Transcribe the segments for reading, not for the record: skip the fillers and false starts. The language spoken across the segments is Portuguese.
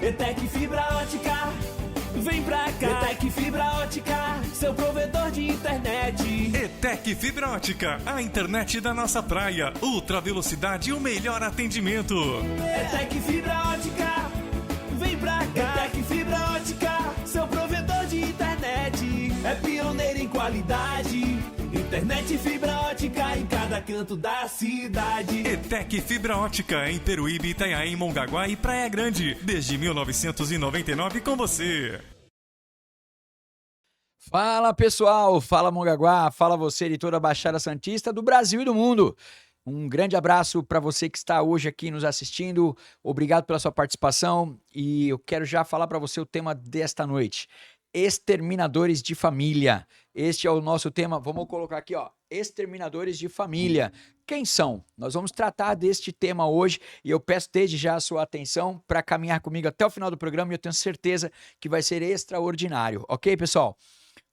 ETEC Fibra Ótica, vem pra cá. ETEC Fibra Ótica, seu provedor de internet. ETEC Fibra Ótica, a internet da nossa praia. Ultra velocidade e o melhor atendimento. ETEC Fibra Ótica, vem pra cá. ETEC Fibra Ótica, seu provedor de internet. É pioneiro em qualidade. Internet fibra ótica em cada canto da cidade. ETEC Fibra Ótica em Peruíbe, Itanhaém, Mongaguá e Praia Grande. Desde 1999 com você. Fala pessoal, fala Mongaguá, fala você de toda a Baixada Santista do Brasil e do mundo. Um grande abraço para você que está hoje aqui nos assistindo. Obrigado pela sua participação e eu quero já falar para você o tema desta noite. Exterminadores de família. Este é o nosso tema. Vamos colocar aqui, ó. Exterminadores de família. Quem são? Nós vamos tratar deste tema hoje e eu peço desde já a sua atenção para caminhar comigo até o final do programa e eu tenho certeza que vai ser extraordinário. Ok, pessoal?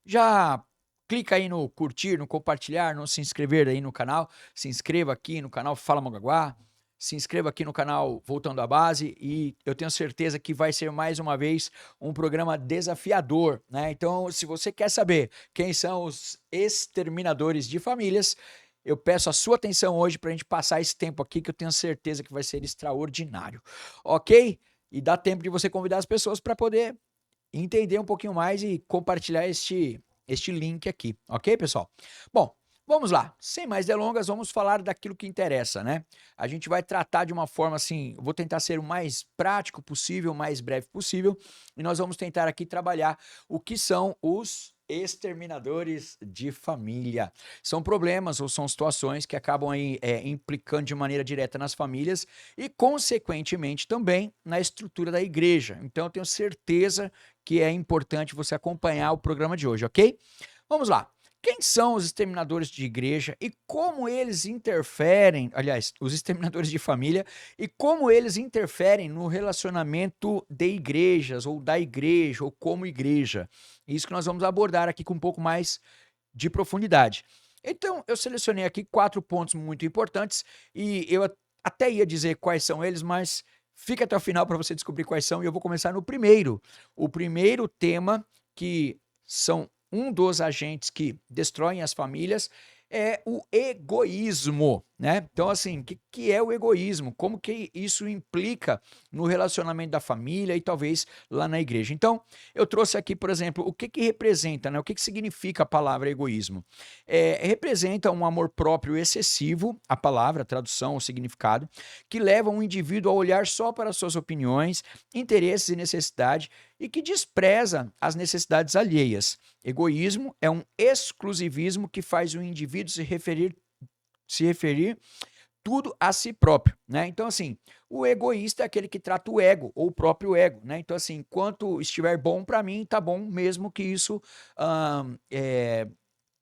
Já clica aí no curtir, no compartilhar, no se inscrever aí no canal. Se inscreva aqui no canal Fala Mongaguá. Se inscreva aqui no canal Voltando à Base e eu tenho certeza que vai ser mais uma vez um programa desafiador, né? Então, se você quer saber quem são os exterminadores de famílias, eu peço a sua atenção hoje para a gente passar esse tempo aqui que eu tenho certeza que vai ser extraordinário, ok? E dá tempo de você convidar as pessoas para poder entender um pouquinho mais e compartilhar este link aqui, ok, pessoal? Bom, vamos lá, sem mais delongas, vamos falar daquilo que interessa, né? A gente vai tratar de uma forma assim, vou tentar ser o mais prático possível, o mais breve possível, e nós vamos tentar aqui trabalhar o que são os exterminadores de família. São problemas ou são situações que acabam aí implicando de maneira direta nas famílias e, consequentemente, também na estrutura da igreja. Então, eu tenho certeza que é importante você acompanhar o programa de hoje, ok? Vamos lá. Quem são os exterminadores de igreja e como eles interferem, aliás, os exterminadores de família e como eles interferem no relacionamento de igrejas ou da igreja ou como igreja? Isso que nós vamos abordar aqui com um pouco mais de profundidade. Então, eu selecionei aqui 4 pontos muito importantes e eu até ia dizer quais são eles, mas fica até o final para você descobrir quais são e eu vou começar no primeiro. O primeiro tema que são um dos agentes que destroem as famílias é o egoísmo, né? Então, assim, o que é o egoísmo? Como que isso implica no relacionamento da família e talvez lá na igreja? Então, eu trouxe aqui, por exemplo, o que representa, né? O que significa a palavra egoísmo? Representa um amor próprio excessivo, a palavra, a tradução, o significado, que leva um indivíduo a olhar só para suas opiniões, interesses e necessidade e que despreza as necessidades alheias. Egoísmo é um exclusivismo que faz o indivíduo se referir tudo a si próprio, né? Então, assim, o egoísta é aquele que trata o ego, ou o próprio ego, né? Então, assim, enquanto estiver bom para mim, tá bom, mesmo que isso,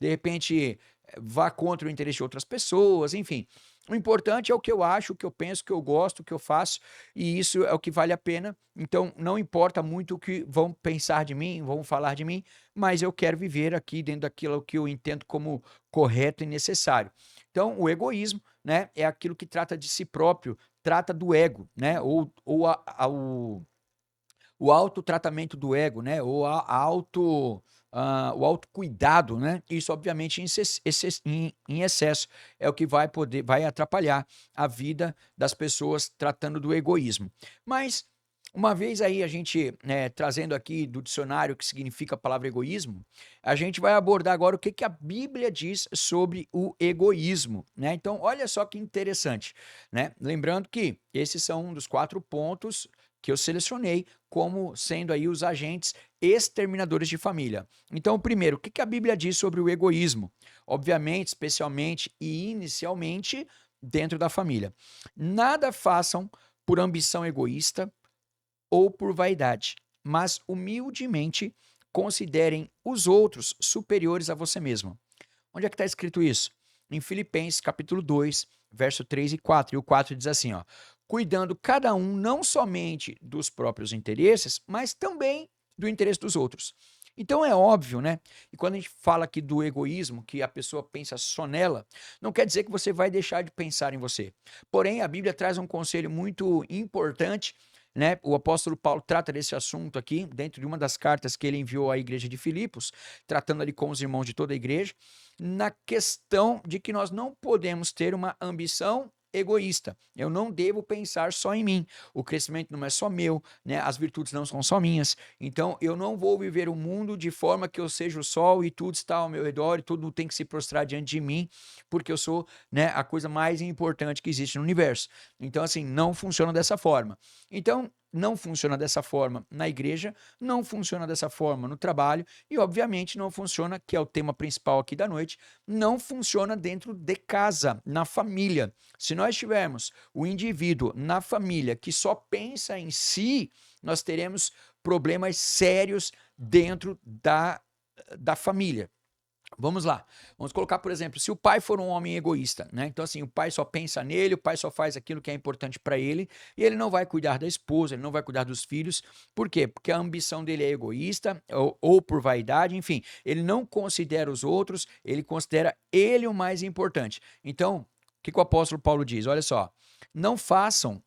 de repente, vá contra o interesse de outras pessoas, enfim. O importante é o que eu acho, o que eu penso, o que eu gosto, o que eu faço, e isso é o que vale a pena. Então, não importa muito o que vão pensar de mim, vão falar de mim, mas eu quero viver aqui dentro daquilo que eu entendo como correto e necessário. Então, o egoísmo, né, é aquilo que trata de si próprio, trata do ego, né, o autotratamento do ego, né, ou o autocuidado, né? Isso, obviamente, em excesso é o que vai atrapalhar a vida das pessoas tratando do egoísmo. Mas, uma vez aí a gente trazendo aqui do dicionário o que significa a palavra egoísmo, a gente vai abordar agora o que a Bíblia diz sobre o egoísmo, né? Então, olha só que interessante, né? Lembrando que esses são um dos 4 pontos que eu selecionei como sendo aí os agentes exterminadores de família. Então, primeiro, o que a Bíblia diz sobre o egoísmo? Obviamente, especialmente e inicialmente dentro da família. Nada façam por ambição egoísta ou por vaidade, mas humildemente considerem os outros superiores a você mesmo. Onde é que está escrito isso? Em Filipenses capítulo 2, verso 3 e 4. E o 4 diz assim, ó: cuidando cada um não somente dos próprios interesses, mas também do interesse dos outros. Então é óbvio, né? E quando a gente fala aqui do egoísmo, que a pessoa pensa só nela, não quer dizer que você vai deixar de pensar em você. Porém, a Bíblia traz um conselho muito importante, né, o apóstolo Paulo trata desse assunto aqui, dentro de uma das cartas que ele enviou à igreja de Filipos, tratando ali com os irmãos de toda a igreja, na questão de que nós não podemos ter uma ambição egoísta. Eu não devo pensar só em mim. O crescimento não é só meu, né? As virtudes não são só minhas. Então, eu não vou viver o mundo de forma que eu seja o sol e tudo está ao meu redor e tudo tem que se prostrar diante de mim, porque eu sou, né, a coisa mais importante que existe no universo. Então, assim, não funciona dessa forma. Então, não funciona dessa forma na igreja, não funciona dessa forma no trabalho e, obviamente, não funciona, que é o tema principal aqui da noite, não funciona dentro de casa, na família. Se nós tivermos o indivíduo na família que só pensa em si, nós teremos problemas sérios dentro da família. Vamos lá, vamos colocar, por exemplo, se o pai for um homem egoísta, né? Então, assim, o pai só pensa nele, o pai só faz aquilo que é importante para ele, e ele não vai cuidar da esposa, ele não vai cuidar dos filhos. Por quê? Porque a ambição dele é egoísta, ou por vaidade, enfim, ele não considera os outros, ele considera ele o mais importante. Então, o que o apóstolo Paulo diz? Olha só, não façam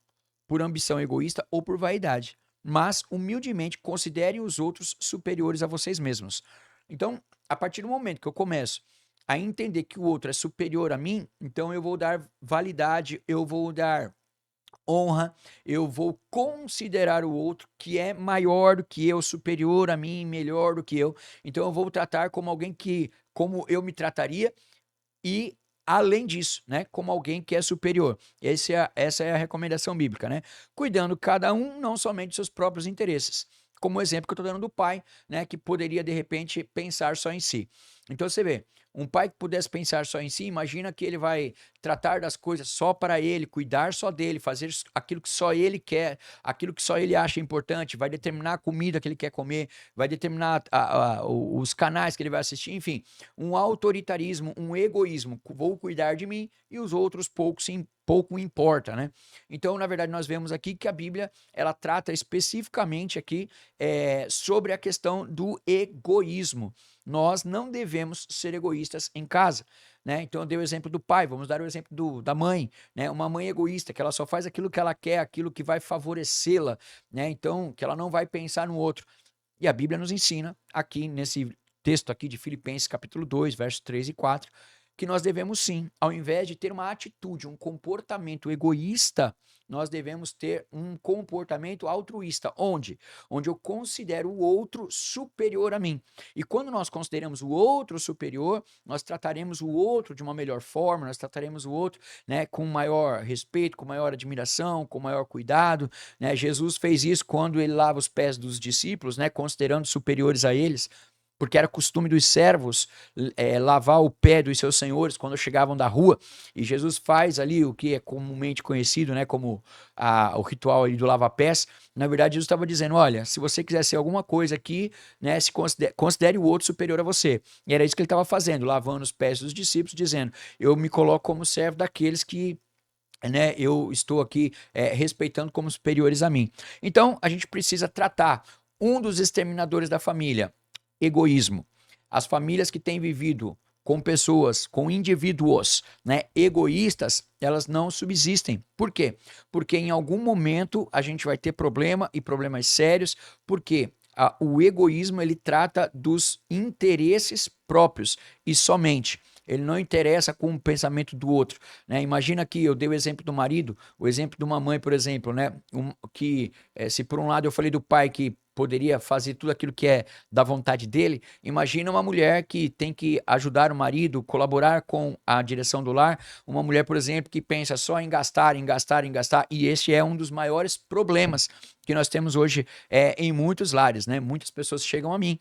por ambição egoísta ou por vaidade, mas humildemente considerem os outros superiores a vocês mesmos. Então, a partir do momento que eu começo a entender que o outro é superior a mim, então eu vou dar validade, eu vou dar honra, eu vou considerar o outro que é maior do que eu, superior a mim, melhor do que eu. Então eu vou tratar como alguém como eu me trataria e além disso, né, como alguém que é superior. Essa é a recomendação bíblica, né? Cuidando cada um não somente dos seus próprios interesses. Como o exemplo que eu estou dando do pai, né, que poderia, de repente, pensar só em si. Então, você vê, um pai que pudesse pensar só em si, imagina que ele vai tratar das coisas só para ele, cuidar só dele, fazer aquilo que só ele quer, aquilo que só ele acha importante, vai determinar a comida que ele quer comer, vai determinar os canais que ele vai assistir, enfim, um autoritarismo, um egoísmo, vou cuidar de mim e os outros pouco importa, né? Então, na verdade, nós vemos aqui que a Bíblia, ela trata especificamente aqui sobre a questão do egoísmo. Nós não devemos ser egoístas em casa, né? Então, eu dei o exemplo do pai, vamos dar o exemplo da mãe, né? Uma mãe egoísta, que ela só faz aquilo que ela quer, aquilo que vai favorecê-la, né? Então, que ela não vai pensar no outro. E a Bíblia nos ensina, aqui nesse texto aqui de Filipenses, capítulo 2, versos 3 e 4, que nós devemos sim, ao invés de ter uma atitude, um comportamento egoísta, nós devemos ter um comportamento altruísta. Onde? Onde eu considero o outro superior a mim. E quando nós consideramos o outro superior, nós trataremos o outro de uma melhor forma, nós trataremos o outro, né, com maior respeito, com maior admiração, com maior cuidado, né? Jesus fez isso quando ele lava os pés dos discípulos, né, considerando superiores a eles, porque era costume dos servos lavar o pé dos seus senhores quando chegavam da rua, e Jesus faz ali o que é comumente conhecido, né, como o ritual ali do lava-pés. Na verdade, Jesus estava dizendo, olha, se você quiser ser alguma coisa aqui, né, considere o outro superior a você. E era isso que ele estava fazendo, lavando os pés dos discípulos, dizendo, eu me coloco como servo daqueles que, né, eu estou aqui respeitando como superiores a mim. Então, a gente precisa tratar um dos exterminadores da família, egoísmo. As famílias que têm vivido com pessoas, com indivíduos, né, egoístas, elas não subsistem. Por quê? Porque em algum momento a gente vai ter problema e problemas sérios, porque o egoísmo ele trata dos interesses próprios e somente. Ele não interessa com o pensamento do outro, né? Imagina que eu dei o exemplo do marido, o exemplo de uma mãe, por exemplo, né? Se por um lado eu falei do pai que poderia fazer tudo aquilo que é da vontade dele, imagina uma mulher que tem que ajudar o marido, colaborar com a direção do lar, uma mulher, por exemplo, que pensa só em gastar, em gastar, em gastar, e esse é um dos maiores problemas que nós temos hoje em muitos lares, né? Muitas pessoas chegam a mim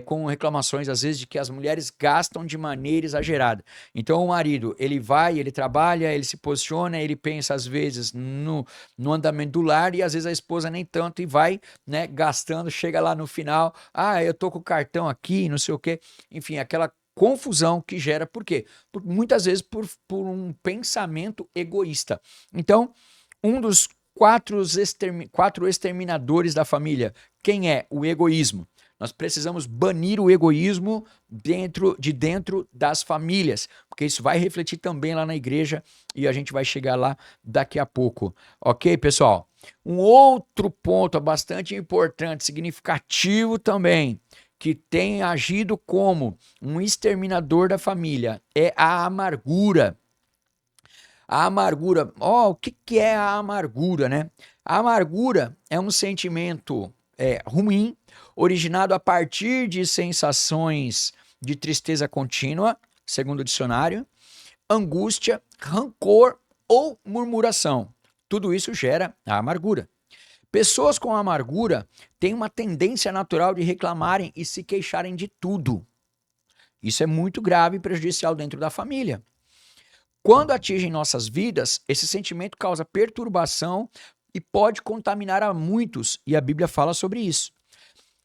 com reclamações, às vezes, de que as mulheres gastam de maneira exagerada. Então, o marido, ele vai, ele trabalha, ele se posiciona, ele pensa, às vezes, no andamento do lar, e às vezes a esposa nem tanto, e vai, né, gastando, chega lá no final, eu tô com o cartão aqui, não sei o quê. Enfim, aquela confusão que gera, por quê? Muitas vezes por um pensamento egoísta. Então, um dos quatro exterminadores da família, quem é? O egoísmo. Nós precisamos banir o egoísmo dentro das famílias, porque isso vai refletir também lá na igreja e a gente vai chegar lá daqui a pouco. Ok, pessoal? Um outro ponto bastante importante, significativo também, que tem agido como um exterminador da família, é a amargura. A amargura, o que é a amargura, né? A amargura é um sentimento ruim, originado a partir de sensações de tristeza contínua, segundo o dicionário, angústia, rancor ou murmuração. Tudo isso gera a amargura. Pessoas com amargura têm uma tendência natural de reclamarem e se queixarem de tudo. Isso é muito grave e prejudicial dentro da família. Quando atingem nossas vidas, esse sentimento causa perturbação e pode contaminar a muitos, e a Bíblia fala sobre isso,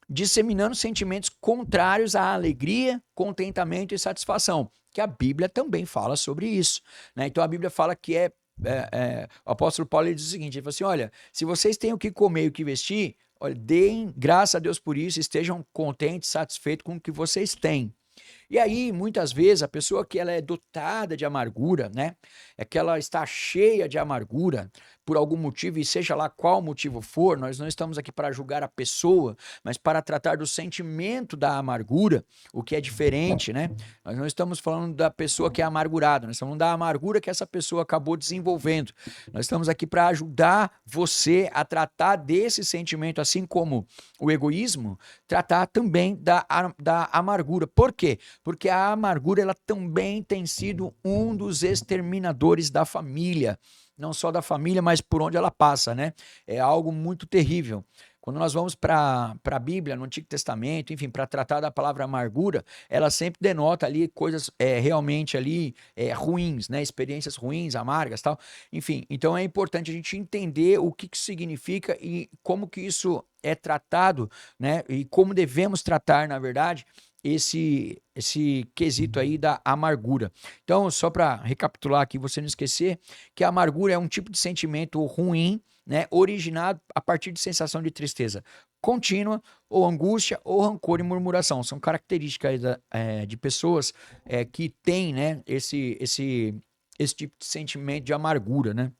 disseminando sentimentos contrários à alegria, contentamento e satisfação, que a Bíblia também fala sobre isso, né? Então a Bíblia fala que o apóstolo Paulo diz o seguinte, ele fala assim, olha, se vocês têm o que comer e o que vestir, olha, deem graças a Deus por isso, estejam contentes, satisfeitos com o que vocês têm. E aí, muitas vezes, a pessoa que ela é dotada de amargura, né? É que ela está cheia de amargura por algum motivo, e seja lá qual motivo for, nós não estamos aqui para julgar a pessoa, mas para tratar do sentimento da amargura, o que é diferente, né? Nós não estamos falando da pessoa que é amargurada, nós estamos falando da amargura que essa pessoa acabou desenvolvendo. Nós estamos aqui para ajudar você a tratar desse sentimento, assim como o egoísmo, tratar também da amargura. Por quê? Porque a amargura ela também tem sido um dos exterminadores da família. Não só da família, mas por onde ela passa, né? É algo muito terrível. Quando nós vamos para a Bíblia, no Antigo Testamento, enfim, para tratar da palavra amargura, ela sempre denota ali coisas realmente ali ruins, né? Experiências ruins, amargas, tal. Enfim, então é importante a gente entender o que isso significa e como que isso é tratado, né? E como devemos tratar, na verdade, esse quesito aí da amargura. Então, só para recapitular aqui, você não esquecer que a amargura é um tipo de sentimento ruim, né, originado a partir de sensação de tristeza contínua, ou angústia, ou rancor e murmuração. São características de pessoas que têm, né, esse tipo de sentimento de amargura, né?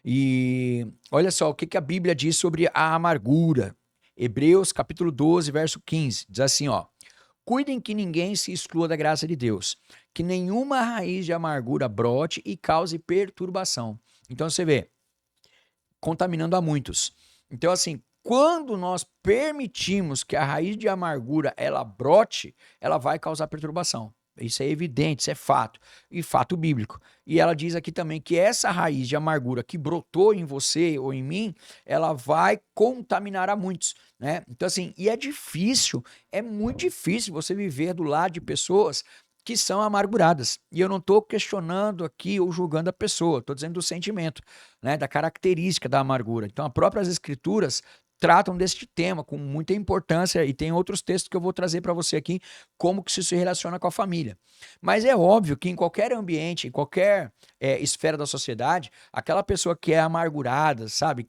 E olha só o que a Bíblia diz sobre a amargura. Hebreus capítulo 12, verso 15, diz assim, ó: cuidem que ninguém se exclua da graça de Deus, que nenhuma raiz de amargura brote e cause perturbação. Então você vê, contaminando a muitos. Então assim, quando nós permitimos que a raiz de amargura ela brote, ela vai causar perturbação. Isso é evidente, isso é fato, e fato bíblico. E ela diz aqui também que essa raiz de amargura que brotou em você ou em mim, ela vai contaminar a muitos, né? Então assim, e é difícil, é muito difícil você viver do lado de pessoas que são amarguradas. E eu não estou questionando aqui ou julgando a pessoa, estou dizendo do sentimento, né? Da característica da amargura. Então as próprias escrituras tratam deste tema com muita importância e tem outros textos que eu vou trazer para você aqui, como que isso se relaciona com a família. Mas é óbvio que em qualquer ambiente, em qualquer esfera da sociedade, aquela pessoa que é amargurada, sabe?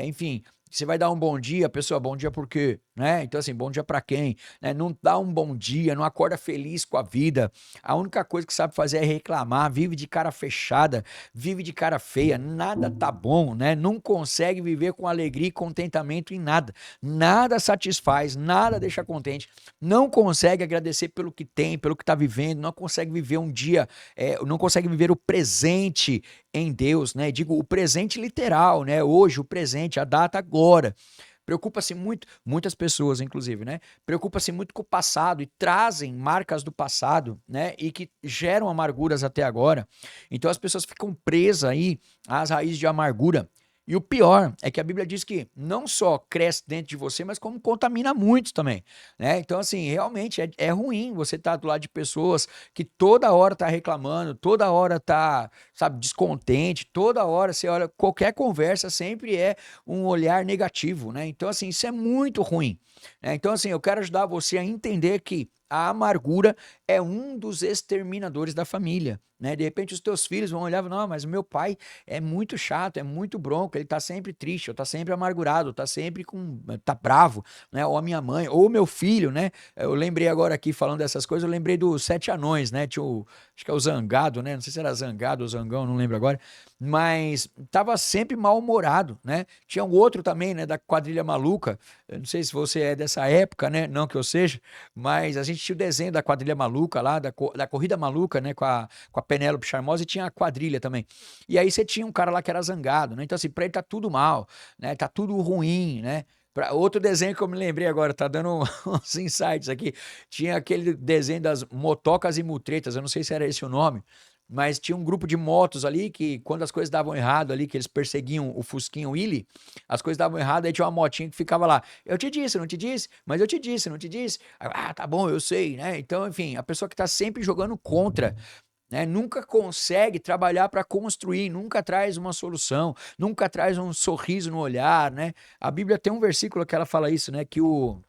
Enfim, você vai dar um bom dia, a pessoa, bom dia por quê? Né? Então assim, bom dia para quem? Né? Não dá um bom dia, não acorda feliz com a vida, a única coisa que sabe fazer é reclamar, vive de cara fechada, vive de cara feia, nada tá bom, né? Não consegue viver com alegria e contentamento em nada, nada satisfaz, nada deixa contente, não consegue agradecer pelo que tem, pelo que tá vivendo, não consegue viver um dia, não consegue viver o presente em Deus, né? Digo, o presente literal, né? Hoje, o presente, a data agora. Preocupa-se muito, muitas pessoas, inclusive, né? Preocupa-se muito com o passado e trazem marcas do passado, né? E que geram amarguras até agora. Então as pessoas ficam presas aí às raízes de amargura. E o pior é que a Bíblia diz que não só cresce dentro de você, mas como contamina muitos também, né? Então, assim, realmente é ruim você estar do lado de pessoas que toda hora tá reclamando, toda hora tá, sabe, descontente, toda hora você olha, qualquer conversa sempre é um olhar negativo, né? Então, assim, isso é muito ruim. né? Então, assim, eu quero ajudar você a entender que a amargura é um dos exterminadores da família, né? De repente os teus filhos vão olhar e falar, não, mas o meu pai é muito chato, é muito bronco, ele tá sempre triste, ou tá sempre amargurado, tá sempre tá bravo, né? Ou a minha mãe, ou o meu filho, né? Eu lembrei agora aqui, falando dessas coisas, eu lembrei dos Sete Anões, né? Tinha acho que é o Zangado, né? Não sei se era Zangado ou Zangão, não lembro agora, mas tava sempre mal-humorado, né? Tinha um outro também, né? Da Quadrilha Maluca, eu não sei se você é dessa época, né? Não que eu seja, mas a gente tinha o desenho da Quadrilha Maluca lá, da Corrida Maluca, né? Com a Penélope Charmosa, e tinha a quadrilha também. E aí você tinha um cara lá que era zangado, né? Então, assim, pra ele tá tudo mal, né? Tá tudo ruim, né? Outro desenho que eu me lembrei agora, tá dando uns insights aqui. Tinha aquele desenho das motocas e mutretas, eu não sei se era esse o nome, mas tinha um grupo de motos ali que, quando as coisas davam errado ali, que eles perseguiam o Fusquinha Willy, as coisas davam errado, aí tinha uma motinha que ficava lá. Eu te disse, não te disse? Mas eu te disse, não te disse? Ah, tá bom, eu sei, né? Então, enfim, a pessoa que tá sempre jogando contra, né? Nunca consegue trabalhar para construir, nunca traz uma solução, nunca traz um sorriso no olhar, né? A Bíblia tem um versículo que ela fala isso, né? Que um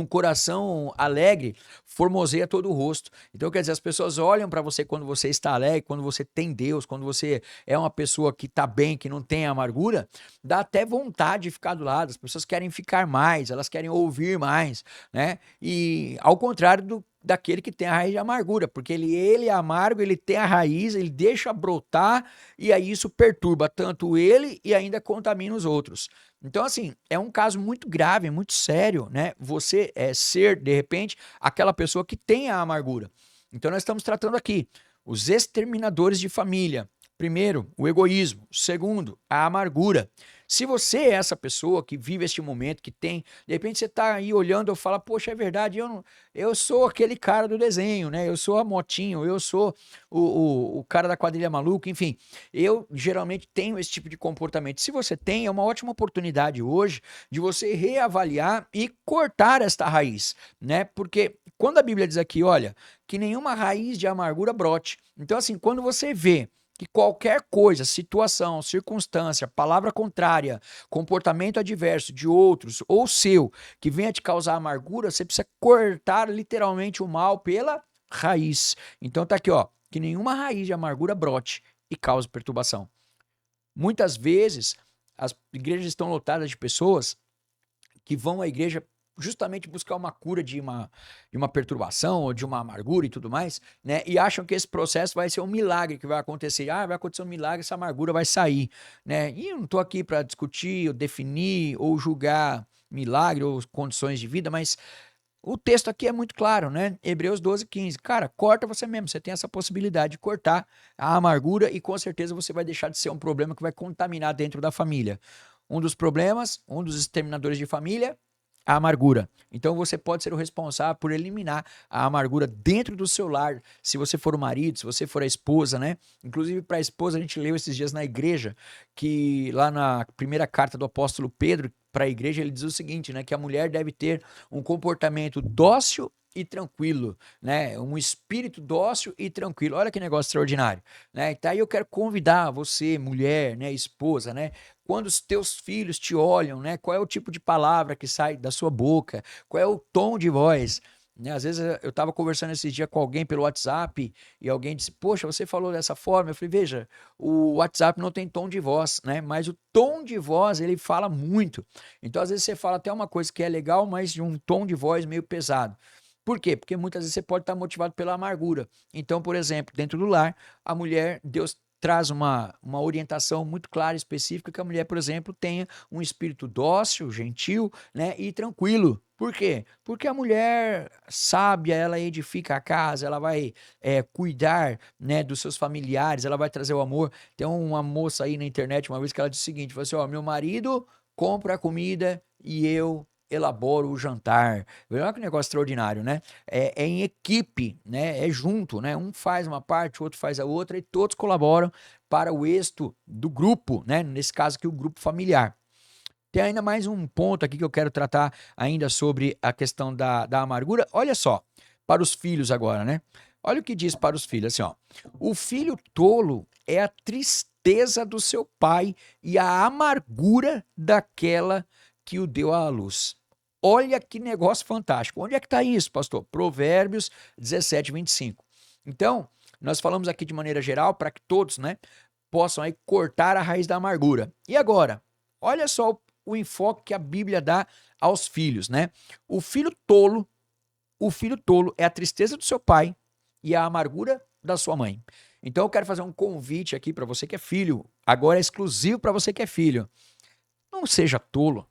coração alegre formoseia todo o rosto. Então, quer dizer, as pessoas olham para você quando você está alegre, quando você tem Deus, quando você é uma pessoa que está bem, que não tem amargura, dá até vontade de ficar do lado. As pessoas querem ficar mais, elas querem ouvir mais, né? E ao contrário daquele que tem a raiz de amargura, porque ele é amargo, ele tem a raiz, ele deixa brotar e aí isso perturba tanto ele e ainda contamina os outros. Então, assim, é um caso muito grave, muito sério, né? Você ser, de repente, aquela pessoa que tem a amargura. Então, nós estamos tratando aqui os exterminadores de família. Primeiro, o egoísmo. Segundo, a amargura. Se você é essa pessoa que vive este momento, que tem, de repente você está aí olhando e fala, poxa, é verdade, eu sou aquele cara do desenho, né? Eu sou a motinho, eu sou o cara da quadrilha maluca, enfim. Eu geralmente tenho esse tipo de comportamento. Se você tem, é uma ótima oportunidade hoje de você reavaliar e cortar esta raiz, né? Porque quando a Bíblia diz aqui, olha, que nenhuma raiz de amargura brote. Então, assim, quando você vê que qualquer coisa, situação, circunstância, palavra contrária, comportamento adverso de outros ou seu, que venha te causar amargura, você precisa cortar literalmente o mal pela raiz. Então tá aqui, ó, que nenhuma raiz de amargura brote e cause perturbação. Muitas vezes as igrejas estão lotadas de pessoas que vão à igreja justamente buscar uma cura de uma perturbação ou de uma amargura e tudo mais, né? E acham que esse processo vai ser um milagre que vai acontecer. Ah, vai acontecer um milagre, essa amargura vai sair, né? E eu não estou aqui para discutir, ou definir ou julgar milagre ou condições de vida, mas o texto aqui é muito claro, né? Hebreus 12:15. Cara, corta você mesmo. Você tem essa possibilidade de cortar a amargura e com certeza você vai deixar de ser um problema que vai contaminar dentro da família. Um dos problemas, um dos exterminadores de família, a amargura. Então você pode ser o responsável por eliminar a amargura dentro do seu lar, se você for o marido, se você for a esposa, né? Inclusive para a esposa a gente leu esses dias na igreja que lá na primeira carta do apóstolo Pedro para a igreja ele diz o seguinte, né, que a mulher deve ter um comportamento dócil e tranquilo, né? Um espírito dócil e tranquilo. Olha que negócio extraordinário, né? Então aí eu quero convidar você, mulher, né, esposa, né? Quando os teus filhos te olham, né? Qual é o tipo de palavra que sai da sua boca? Qual é o tom de voz? Né? Às vezes eu estava conversando esses dias com alguém pelo WhatsApp e alguém disse, poxa, você falou dessa forma. Eu falei, veja, o WhatsApp não tem tom de voz, né? Mas o tom de voz, ele fala muito. Então, às vezes você fala até uma coisa que é legal, mas de um tom de voz meio pesado. Por quê? Porque muitas vezes você pode estar motivado pela amargura. Então, por exemplo, dentro do lar, a mulher, Deus traz uma orientação muito clara e específica que a mulher, por exemplo, tenha um espírito dócil, gentil, né, e tranquilo. Por quê? Porque a mulher sábia, ela edifica a casa, ela vai cuidar, né, dos seus familiares, ela vai trazer o amor. Tem uma moça aí na internet uma vez que ela disse o seguinte, falou assim, ó, meu marido compra a comida e eu elaboro o jantar. Olha que negócio extraordinário, né? É em equipe, né? É junto, né? Um faz uma parte, o outro faz a outra e todos colaboram para o êxito do grupo, né? Nesse caso aqui, o grupo familiar. Tem ainda mais um ponto aqui que eu quero tratar ainda sobre a questão da amargura. Olha só, para os filhos agora, né? Olha o que diz para os filhos, assim, ó. O filho tolo é a tristeza do seu pai e a amargura daquela que o deu à luz. Olha que negócio fantástico. Onde é que está isso, pastor? Provérbios 17, 25. Então, nós falamos aqui de maneira geral para que todos, né, possam aí cortar a raiz da amargura. E agora, olha só o enfoque que a Bíblia dá aos filhos, né? O filho tolo é a tristeza do seu pai e a amargura da sua mãe. Então eu quero fazer um convite aqui para você que é filho, agora é exclusivo para você que é filho. Não seja tolo,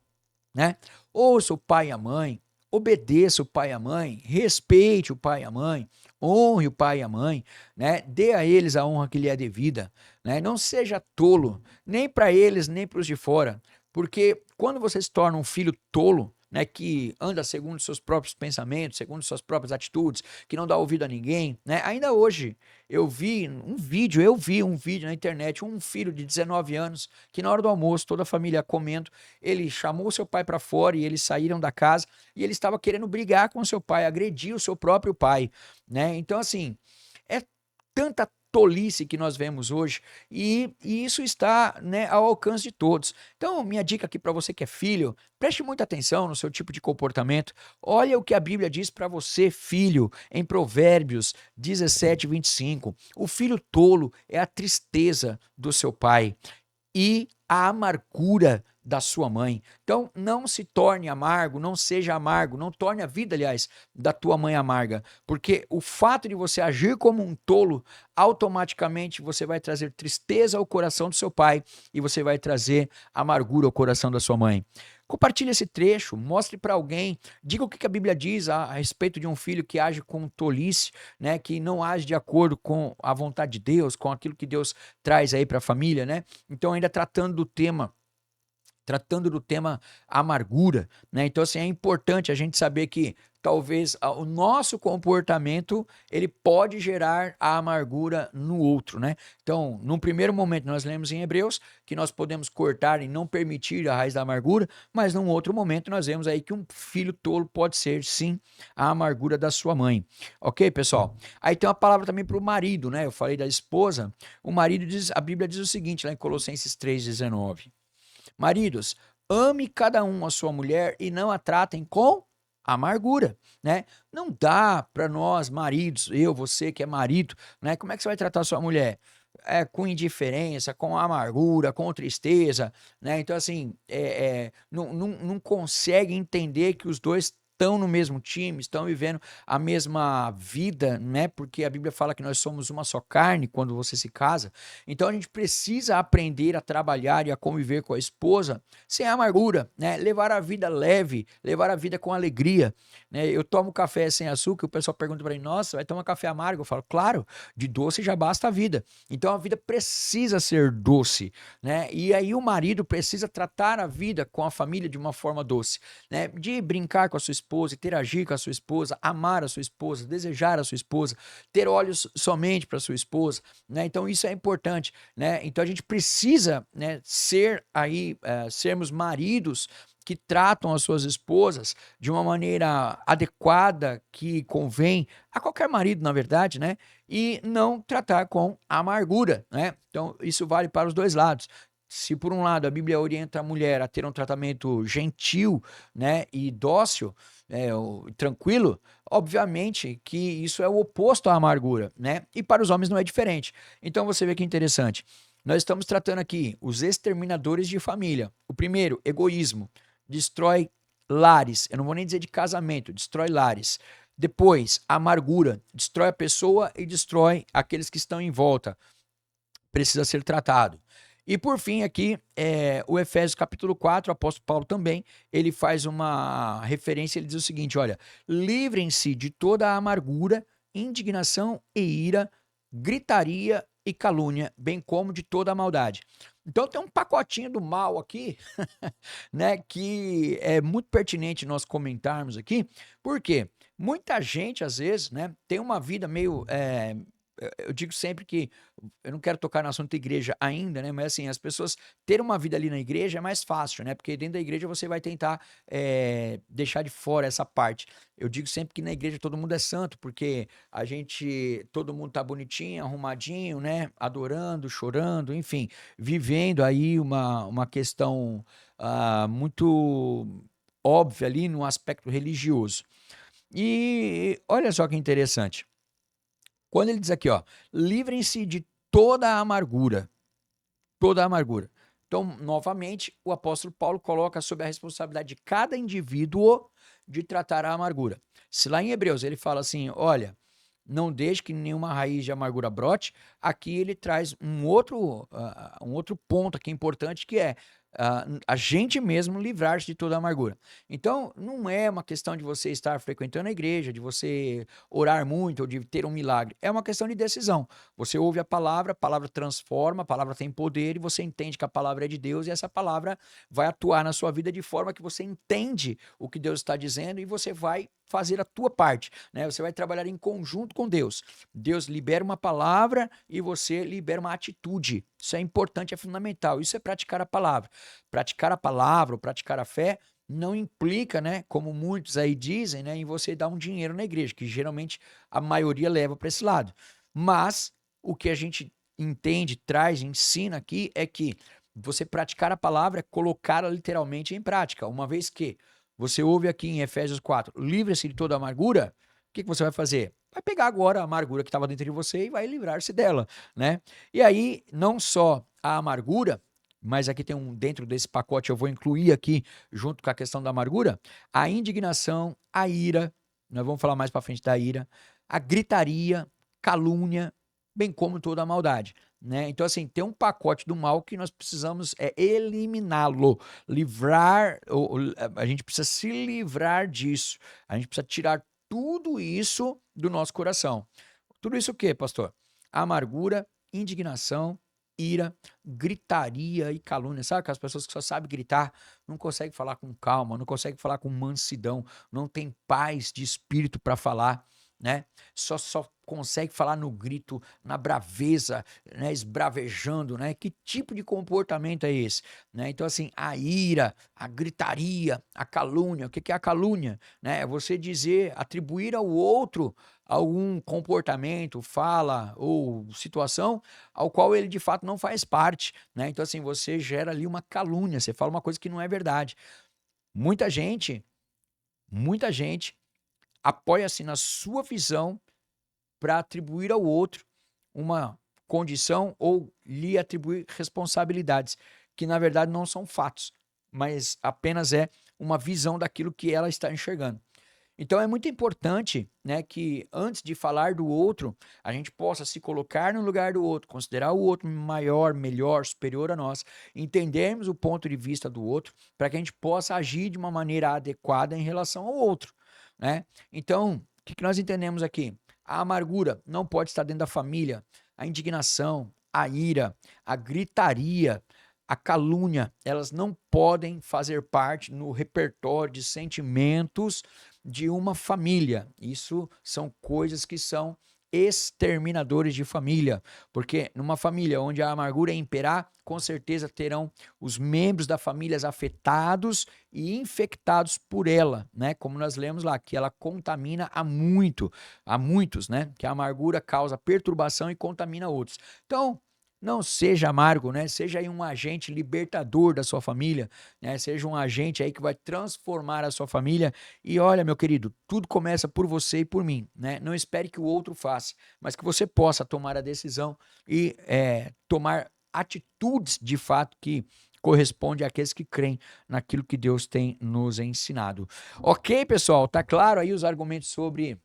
né? Ouça o pai e a mãe, obedeça o pai e a mãe, respeite o pai e a mãe, honre o pai e a mãe, né? Dê a eles a honra que lhe é devida, né? Não seja tolo, nem para eles, nem para os de fora, porque quando você se torna um filho tolo, né, que anda segundo seus próprios pensamentos, segundo suas próprias atitudes, que não dá ouvido a ninguém, né? Ainda hoje eu vi um vídeo na internet, um filho de 19 anos, que na hora do almoço, toda a família comendo, ele chamou seu pai para fora e eles saíram da casa e ele estava querendo brigar com seu pai, agredir o seu próprio pai, né? Então assim, é tanta tolice que nós vemos hoje e isso está, né, ao alcance de todos. Então, minha dica aqui para você que é filho, preste muita atenção no seu tipo de comportamento. Olha o que a Bíblia diz para você, filho, em Provérbios 17, 25. O filho tolo é a tristeza do seu pai e a amargura da sua mãe. Então, não se torne amargo, não seja amargo, não torne a vida, aliás, da tua mãe amarga, porque o fato de você agir como um tolo, automaticamente você vai trazer tristeza ao coração do seu pai e você vai trazer amargura ao coração da sua mãe. Compartilhe esse trecho, mostre para alguém, diga o que a Bíblia diz a respeito de um filho que age com tolice, né, que não age de acordo com a vontade de Deus, com aquilo que Deus traz aí para a família, né? Então, ainda tratando do tema amargura, né? Então, assim, é importante a gente saber que talvez o nosso comportamento ele pode gerar a amargura no outro, né? Então, num primeiro momento, nós lemos em Hebreus que nós podemos cortar e não permitir a raiz da amargura, mas num outro momento nós vemos aí que um filho tolo pode ser, sim, a amargura da sua mãe. Ok, pessoal? Aí tem uma palavra também para o marido, né? Eu falei da esposa. O marido diz, a Bíblia diz o seguinte, lá em Colossenses 3,19. Maridos, ame cada um a sua mulher e não a tratem com amargura, né? Não dá para nós, maridos, você que é marido, né? Como é que você vai tratar a sua mulher? Com indiferença, com amargura, com tristeza, né? Então, assim, não consegue entender que os dois estão no mesmo time, estão vivendo a mesma vida, né? Porque a Bíblia fala que nós somos uma só carne quando você se casa. Então a gente precisa aprender a trabalhar e a conviver com a esposa sem amargura, né? Levar a vida leve, levar a vida com alegria, né? Eu tomo café sem açúcar, o pessoal pergunta para mim, nossa, vai tomar café amargo? Eu falo, claro, de doce já basta a vida. Então a vida precisa ser doce, né? E aí o marido precisa tratar a vida com a família de uma forma doce, né? De brincar com a sua esposa, interagir com a sua esposa, amar a sua esposa, desejar a sua esposa, ter olhos somente para a sua esposa, né? Então isso é importante, né? Então a gente precisa, né, sermos maridos que tratam as suas esposas de uma maneira adequada, que convém a qualquer marido, na verdade, né? E não tratar com amargura, né? Então isso vale para os dois lados. Se por um lado a Bíblia orienta a mulher a ter um tratamento gentil, né, e dócil, tranquilo, obviamente que isso é o oposto à amargura, né? E para os homens não é diferente. Então você vê que interessante. Nós estamos tratando aqui os exterminadores de família. O primeiro, egoísmo, destrói lares. Eu não vou nem dizer de casamento, destrói lares. Depois, amargura, destrói a pessoa e destrói aqueles que estão em volta. Precisa ser tratado. E por fim aqui, o Efésios capítulo 4, o apóstolo Paulo também, ele faz uma referência, ele diz o seguinte, olha, livrem-se de toda a amargura, indignação e ira, gritaria e calúnia, bem como de toda a maldade. Então tem um pacotinho do mal aqui, né, que é muito pertinente nós comentarmos aqui, porque muita gente às vezes, né, tem uma vida meio... eu digo sempre que eu não quero tocar no assunto da igreja ainda, né? Mas assim, as pessoas terem uma vida ali na igreja é mais fácil, né? Porque dentro da igreja você vai tentar deixar de fora essa parte. Eu digo sempre que na igreja todo mundo é santo, porque todo mundo tá bonitinho, arrumadinho, né? Adorando, chorando, enfim, vivendo aí uma questão muito óbvia ali no aspecto religioso. E olha só que interessante. Quando ele diz aqui, ó, livrem-se de toda a amargura. Toda a amargura. Então, novamente, o apóstolo Paulo coloca sob a responsabilidade de cada indivíduo de tratar a amargura. Se lá em Hebreus ele fala assim, olha, não deixe que nenhuma raiz de amargura brote, aqui ele traz um outro ponto aqui importante, que é a gente mesmo livrar-se de toda a amargura. Então, não é uma questão de você estar frequentando a igreja, de você orar muito ou de ter um milagre. É uma questão de decisão. Você ouve a palavra transforma, a palavra tem poder e você entende que a palavra é de Deus e essa palavra vai atuar na sua vida de forma que você entende o que Deus está dizendo e você vai fazer a tua parte, né? Você vai trabalhar em conjunto com Deus. Deus libera uma palavra e você libera uma atitude. Isso é importante, é fundamental. Isso é praticar a palavra. Praticar a palavra ou praticar a fé não implica, né, como muitos aí dizem, né, em você dar um dinheiro na igreja, que geralmente a maioria leva para esse lado. Mas o que a gente entende, traz, ensina aqui é que você praticar a palavra é colocá-la literalmente em prática. Uma vez que você ouve aqui em Efésios 4, livre-se de toda amargura, o que você vai fazer? Vai pegar agora a amargura que estava dentro de você e vai livrar-se dela, né? E aí, não só a amargura, mas aqui tem dentro desse pacote eu vou incluir aqui, junto com a questão da amargura, a indignação, a ira, nós vamos falar mais para frente da ira, a gritaria, calúnia, bem como toda a maldade, né? Então, assim, tem um pacote do mal que nós precisamos eliminá-lo, livrar, a gente precisa se livrar disso, a gente precisa tirar tudo isso do nosso coração. Tudo isso o quê, pastor? Amargura, indignação, ira, gritaria e calúnia. Sabe aquelas pessoas que só sabem gritar, não conseguem falar com calma, não conseguem falar com mansidão, não tem paz de espírito para falar, né? Só consegue falar no grito, na braveza, né? Esbravejando, né? Que tipo de comportamento é esse, né? Então, assim, a ira, a gritaria, a calúnia. O que é a calúnia, né? É você dizer, atribuir ao outro algum comportamento, fala ou situação ao qual ele de fato não faz parte, né? Então, assim, você gera ali uma calúnia, você fala uma coisa que não é verdade. Muita gente apoia-se na sua visão para atribuir ao outro uma condição ou lhe atribuir responsabilidades, que na verdade não são fatos, mas apenas é uma visão daquilo que ela está enxergando. Então é muito importante, né, que antes de falar do outro, a gente possa se colocar no lugar do outro, considerar o outro maior, melhor, superior a nós, entendermos o ponto de vista do outro, para que a gente possa agir de uma maneira adequada em relação ao outro, né? Então, o que nós entendemos aqui? A amargura não pode estar dentro da família, a indignação, a ira, a gritaria, a calúnia, elas não podem fazer parte no repertório de sentimentos de uma família. Isso são coisas que são exterminadores de família, porque numa família onde a amargura imperar, com certeza terão os membros da família afetados e infectados por ela, né? Como nós lemos lá, que ela contamina a muitos, né? Que a amargura causa perturbação e contamina outros. Então, não seja amargo, né? Seja aí um agente libertador da sua família, né? Seja um agente aí que vai transformar a sua família. E olha, meu querido, tudo começa por você e por mim, né? Não espere que o outro faça, mas que você possa tomar a decisão e tomar atitudes de fato que corresponde àqueles que creem naquilo que Deus tem nos ensinado. Ok, pessoal? Tá claro aí os argumentos sobre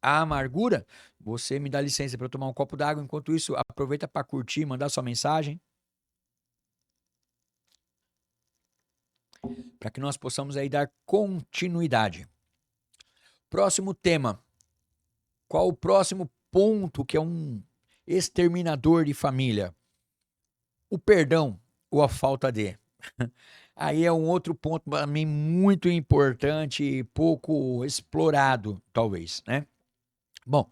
a amargura? Você me dá licença para eu tomar um copo d'água. Enquanto isso, aproveita para curtir, mandar sua mensagem, para que nós possamos aí dar continuidade. Próximo tema. Qual o próximo ponto que é um exterminador de família? O perdão ou a falta de. Aí é um outro ponto para mim muito importante e pouco explorado, talvez, né? Bom,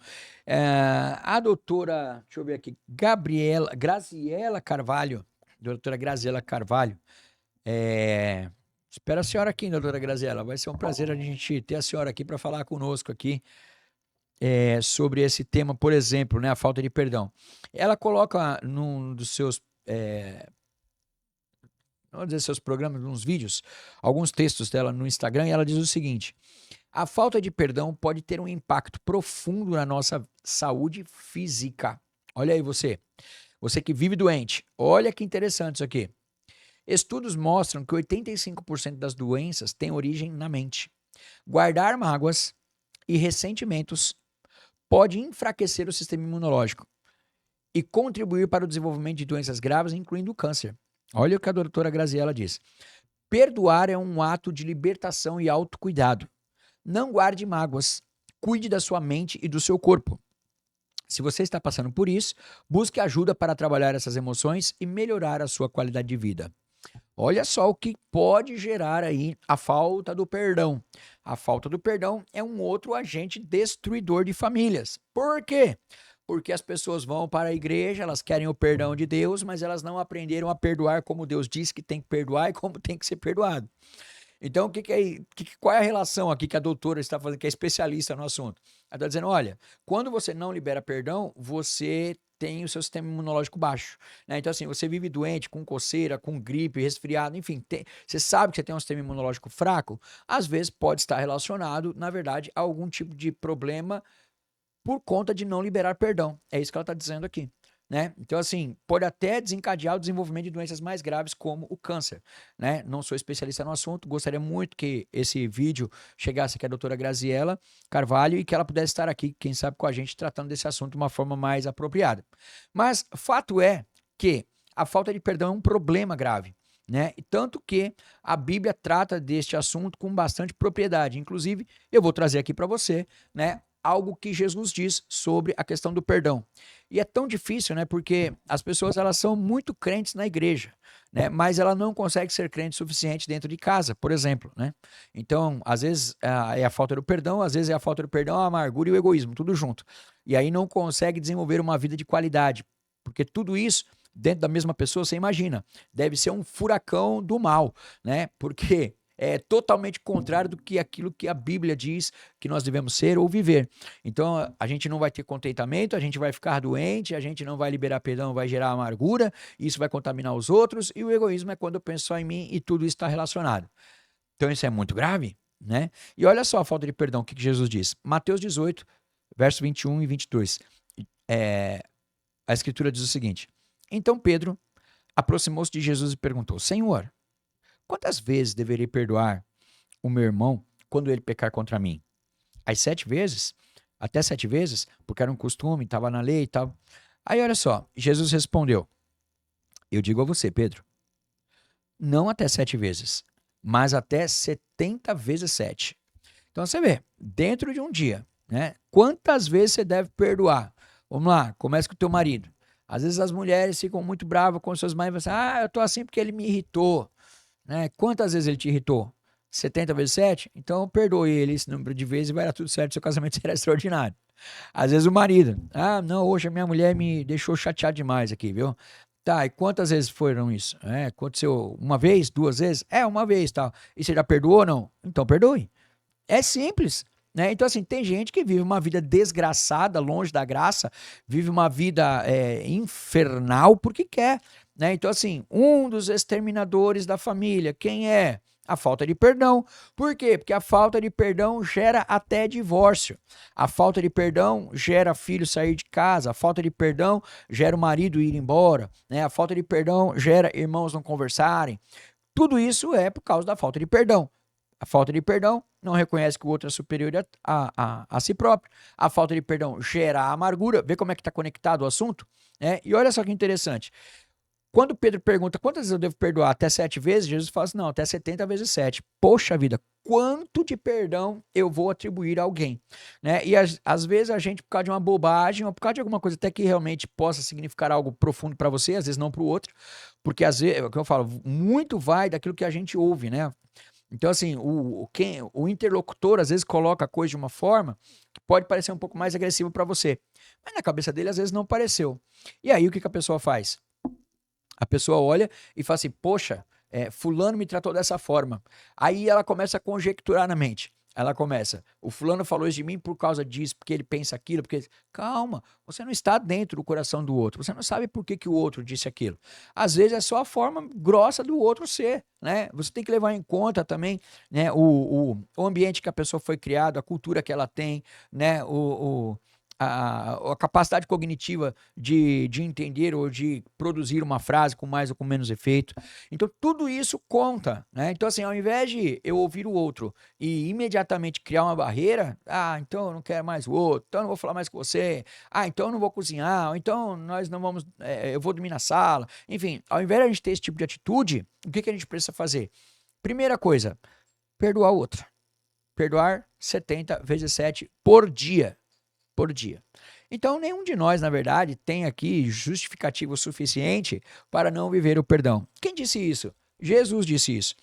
a doutora, deixa eu ver aqui, Graziela Carvalho, doutora Graziela Carvalho, espera a senhora aqui, doutora Graziela, vai ser um prazer a gente ter a senhora aqui para falar conosco aqui sobre esse tema, por exemplo, né, a falta de perdão. Ela coloca num dos seus vamos dizer, seus programas, uns vídeos, alguns textos dela no Instagram, e ela diz o seguinte: a falta de perdão pode ter um impacto profundo na nossa saúde física. Olha aí você que vive doente, olha que interessante isso aqui. Estudos mostram que 85% das doenças têm origem na mente. Guardar mágoas e ressentimentos pode enfraquecer o sistema imunológico e contribuir para o desenvolvimento de doenças graves, incluindo o câncer. Olha o que a doutora Graziella diz. Perdoar é um ato de libertação e autocuidado. Não guarde mágoas. Cuide da sua mente e do seu corpo. Se você está passando por isso, busque ajuda para trabalhar essas emoções e melhorar a sua qualidade de vida. Olha só o que pode gerar aí a falta do perdão. A falta do perdão é um outro agente destruidor de famílias. Por quê? Porque as pessoas vão para a igreja, elas querem o perdão de Deus, mas elas não aprenderam a perdoar como Deus disse que tem que perdoar e como tem que ser perdoado. Então, qual é a relação aqui que a doutora está fazendo, que é especialista no assunto? Ela está dizendo, olha, quando você não libera perdão, você tem o seu sistema imunológico baixo, né? Então, assim, você vive doente, com coceira, com gripe, resfriado, enfim, você sabe que você tem um sistema imunológico fraco, às vezes pode estar relacionado, na verdade, a algum tipo de problema por conta de não liberar perdão. É isso que ela está dizendo aqui. Né? Então, assim, pode até desencadear o desenvolvimento de doenças mais graves, como o câncer. Né? Não sou especialista no assunto, gostaria muito que esse vídeo chegasse aqui à doutora Graziella Carvalho e que ela pudesse estar aqui, quem sabe, com a gente, tratando desse assunto de uma forma mais apropriada. Mas fato é que a falta de perdão é um problema grave. Né? Tanto que a Bíblia trata deste assunto com bastante propriedade. Inclusive, eu vou trazer aqui para você, né, algo que Jesus diz sobre a questão do perdão. E é tão difícil, né? Porque as pessoas, elas são muito crentes na igreja, né? Mas ela não consegue ser crente o suficiente dentro de casa, por exemplo, né? Então, às vezes é a falta do perdão, às vezes é a falta do perdão, a amargura e o egoísmo, tudo junto. E aí não consegue desenvolver uma vida de qualidade, porque tudo isso dentro da mesma pessoa, você imagina, deve ser um furacão do mal, né? Porque é totalmente contrário do que aquilo que a Bíblia diz que nós devemos ser ou viver. Então, a gente não vai ter contentamento, a gente vai ficar doente, a gente não vai liberar perdão, vai gerar amargura, isso vai contaminar os outros, e o egoísmo é quando eu penso só em mim e tudo isso está relacionado. Então, isso é muito grave, né? E olha só a falta de perdão, o que Jesus diz. Mateus 18, versos 21 e 22. A Escritura diz o seguinte: então Pedro aproximou-se de Jesus e perguntou: Senhor, quantas vezes deverei perdoar o meu irmão quando ele pecar contra mim? As 7 vezes? Até 7 vezes? Porque era um costume, estava na lei e tal. Aí olha só, Jesus respondeu: eu digo a você, Pedro, não até 7 vezes, mas até 70 vezes 7. Então você vê, dentro de um dia, né? Quantas vezes você deve perdoar? Vamos lá, começa com o teu marido. Às vezes as mulheres ficam muito bravas com seus maridos e falam assim, eu tô assim porque ele me irritou. Né? Quantas vezes ele te irritou? 70 vezes 7? Então perdoe ele esse número de vezes e vai dar tudo certo, seu casamento será extraordinário. Às vezes o marido, não, hoje a minha mulher me deixou chateado demais aqui, viu? Tá, e quantas vezes foram isso? Aconteceu uma vez, 2 vezes? Uma vez, tal. E você já perdoou ou não? Então perdoe. É simples. Né? Então, assim, tem gente que vive uma vida desgraçada, longe da graça, vive uma vida infernal porque quer. Né? Então, assim, um dos exterminadores da família, quem é? A falta de perdão. Por quê? Porque a falta de perdão gera até divórcio. A falta de perdão gera filho sair de casa. A falta de perdão gera o marido ir embora. Né? A falta de perdão gera irmãos não conversarem. Tudo isso é por causa da falta de perdão. A falta de perdão não reconhece que o outro é superior a si próprio. A falta de perdão gera amargura. Vê como é que está conectado o assunto? Né? E olha só que interessante. Quando Pedro pergunta quantas vezes eu devo perdoar? Até 7 vezes? Jesus fala assim, não, até 70 vezes 7. Poxa vida, quanto de perdão eu vou atribuir a alguém? Né? E às vezes a gente, por causa de uma bobagem, ou por causa de alguma coisa até que realmente possa significar algo profundo para você, às vezes não para o outro, porque às vezes, é o que eu falo, muito vai daquilo que a gente ouve, né? Então, assim, o interlocutor às vezes coloca a coisa de uma forma que pode parecer um pouco mais agressivo para você, mas na cabeça dele às vezes não pareceu. E aí o que a pessoa faz? A pessoa olha e fala assim, poxa, fulano me tratou dessa forma. Aí ela começa a conjecturar na mente. Ela começa, o fulano falou isso de mim por causa disso, porque ele pensa aquilo, porque... Calma, você não está dentro do coração do outro, você não sabe por que, que o outro disse aquilo. Às vezes é só a forma grossa do outro ser, né? Você tem que levar em conta também, né, o ambiente que a pessoa foi criada, a cultura que ela tem, né, a capacidade cognitiva de entender ou de produzir uma frase com mais ou com menos efeito. Então, tudo isso conta, né? Então, assim, ao invés de eu ouvir o outro e imediatamente criar uma barreira, então eu não quero mais o outro, então eu não vou falar mais com você, então eu não vou cozinhar, ou então nós não vamos, eu vou dormir na sala. Enfim, ao invés de a gente ter esse tipo de atitude, o que a gente precisa fazer? Primeira coisa, perdoar o outro. Perdoar 70 vezes 7 por dia. Por dia. Então, nenhum de nós, na verdade, tem aqui justificativo suficiente para não viver o perdão. Quem disse isso? Jesus disse isso.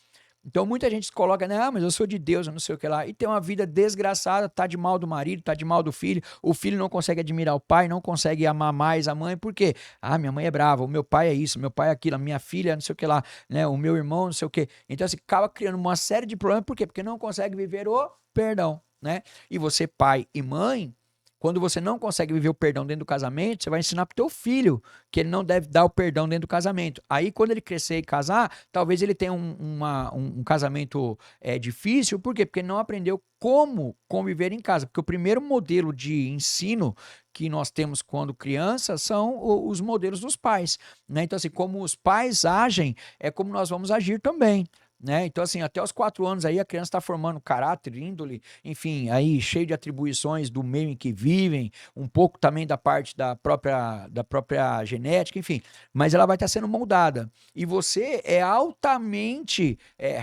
Então, muita gente se coloca, não, mas eu sou de Deus, eu não sei o que lá, e tem uma vida desgraçada, tá de mal do marido, tá de mal do filho, o filho não consegue admirar o pai, não consegue amar mais a mãe, por quê? Minha mãe é brava, o meu pai é isso, meu pai é aquilo, a minha filha não sei o que lá, né, o meu irmão não sei o que. Então, assim, acaba criando uma série de problemas, por quê? Porque não consegue viver o perdão, né? E você, pai e mãe, quando você não consegue viver o perdão dentro do casamento, você vai ensinar pro teu filho que ele não deve dar o perdão dentro do casamento. Aí, quando ele crescer e casar, talvez ele tenha um casamento difícil. Por quê? Porque ele não aprendeu como conviver em casa. Porque o primeiro modelo de ensino que nós temos quando criança são os modelos dos pais, né? Então, assim, como os pais agem, é como nós vamos agir também. Né? Então, assim, até os 4 anos aí a criança está formando caráter, índole, enfim, aí cheio de atribuições do meio em que vivem, um pouco também da parte da própria genética, enfim, mas ela vai estar sendo moldada. E você é altamente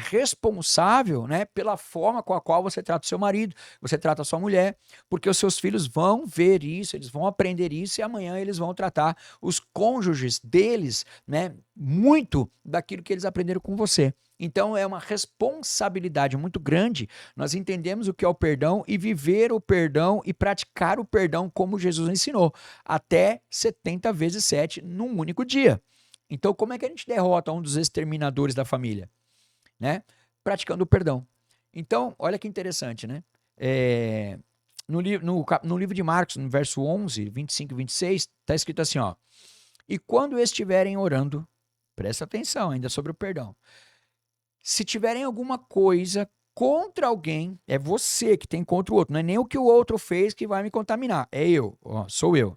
responsável, né, pela forma com a qual você trata o seu marido, você trata a sua mulher, porque os seus filhos vão ver isso, eles vão aprender isso e amanhã eles vão tratar os cônjuges deles, né, muito daquilo que eles aprenderam com você. Então, é uma responsabilidade muito grande nós entendemos o que é o perdão e viver o perdão e praticar o perdão como Jesus ensinou, até 70 vezes 7 num único dia. Então, como é que a gente derrota um dos exterminadores da família? Né? Praticando o perdão. Então, olha que interessante, né? No livro de Marcos, no verso 11, 25 e 26, está escrito assim, ó. E quando estiverem orando, presta atenção ainda sobre o perdão. Se tiverem alguma coisa contra alguém, é você que tem contra o outro, não é nem o que o outro fez que vai me contaminar, é eu, sou eu.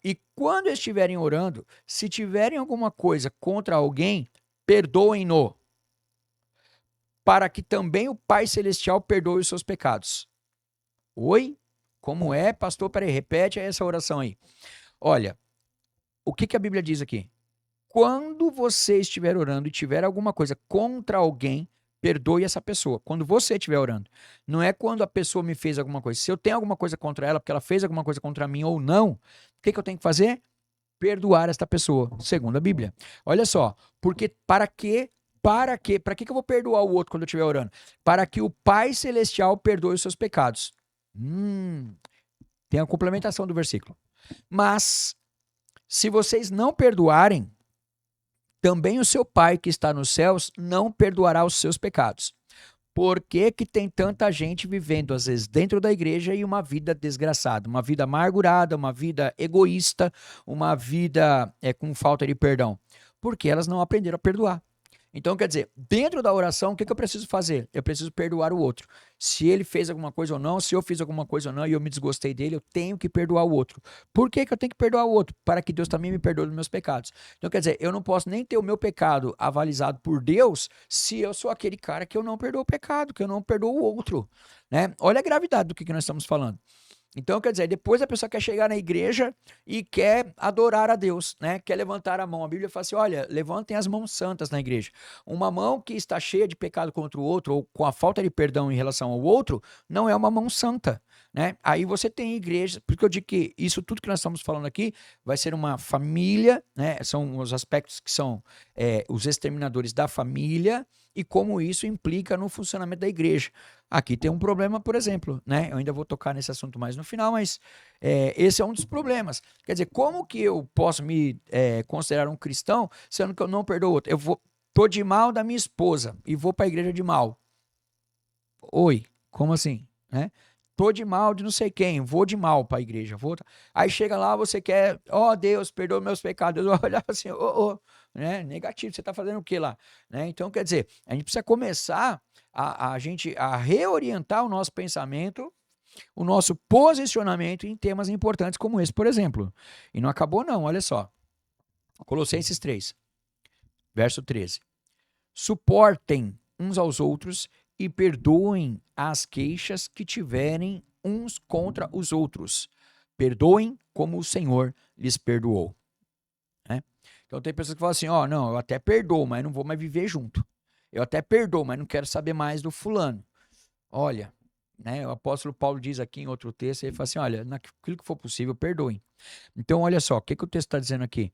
E quando estiverem orando, se tiverem alguma coisa contra alguém, perdoem-no, para que também o Pai Celestial perdoe os seus pecados. Oi? Como é, pastor? Peraí, repete essa oração aí. Olha, o que a Bíblia diz aqui? Quando você estiver orando e tiver alguma coisa contra alguém, perdoe essa pessoa. Quando você estiver orando. Não é quando a pessoa me fez alguma coisa. Se eu tenho alguma coisa contra ela, porque ela fez alguma coisa contra mim ou não, o que eu tenho que fazer? Perdoar esta pessoa, segundo a Bíblia. Olha só, porque para que eu vou perdoar o outro quando eu estiver orando? Para que o Pai Celestial perdoe os seus pecados. Tem a complementação do versículo. Mas, se vocês não perdoarem, também o seu Pai que está nos céus não perdoará os seus pecados. Por que tem tanta gente vivendo, às vezes, dentro da igreja e uma vida desgraçada, uma vida amargurada, uma vida egoísta, uma vida com falta de perdão? Porque elas não aprenderam a perdoar. Então, quer dizer, dentro da oração, o que eu preciso fazer? Eu preciso perdoar o outro. Se ele fez alguma coisa ou não, se eu fiz alguma coisa ou não e eu me desgostei dele, eu tenho que perdoar o outro. Por que eu tenho que perdoar o outro? Para que Deus também me perdoe dos meus pecados. Então, quer dizer, eu não posso nem ter o meu pecado avalizado por Deus se eu sou aquele cara que eu não perdoo o pecado, que eu não perdoo o outro. Né? Olha a gravidade do que nós estamos falando. Então, quer dizer, depois a pessoa quer chegar na igreja e quer adorar a Deus, né? Quer levantar a mão. A Bíblia fala assim, olha, levantem as mãos santas na igreja. Uma mão que está cheia de pecado contra o outro ou com a falta de perdão em relação ao outro, não é uma mão santa, né? Aí você tem igreja, porque eu digo que isso tudo que nós estamos falando aqui vai ser uma família, né? São os aspectos que são os exterminadores da família e como isso implica no funcionamento da igreja. Aqui tem um problema, por exemplo, né? Eu ainda vou tocar nesse assunto mais no final, mas esse é um dos problemas. Quer dizer, como que eu posso me considerar um cristão sendo que eu não perdoo o outro? Tô de mal da minha esposa e vou para a igreja de mal. Oi, Como assim? Né? Tô de mal de não sei quem, vou de mal para a igreja. Aí chega lá, você quer, Deus, perdoa meus pecados. Deus vai olhar assim, né? Negativo, você está fazendo o que lá? Né? Então, quer dizer, a gente precisa começar a reorientar o nosso pensamento, o nosso posicionamento em temas importantes como esse, por exemplo. E não acabou não, olha só. Colossenses 3, verso 13. Suportem uns aos outros e perdoem as queixas que tiverem uns contra os outros. Perdoem como o Senhor lhes perdoou. Né? Então tem pessoas que falam assim, não, eu até perdoo, mas não vou mais viver junto. Eu até perdoo, mas não quero saber mais do fulano. Olha, né, o apóstolo Paulo diz aqui em outro texto, ele fala assim, olha, naquilo que for possível, perdoem. Então olha só, o que o texto está dizendo aqui?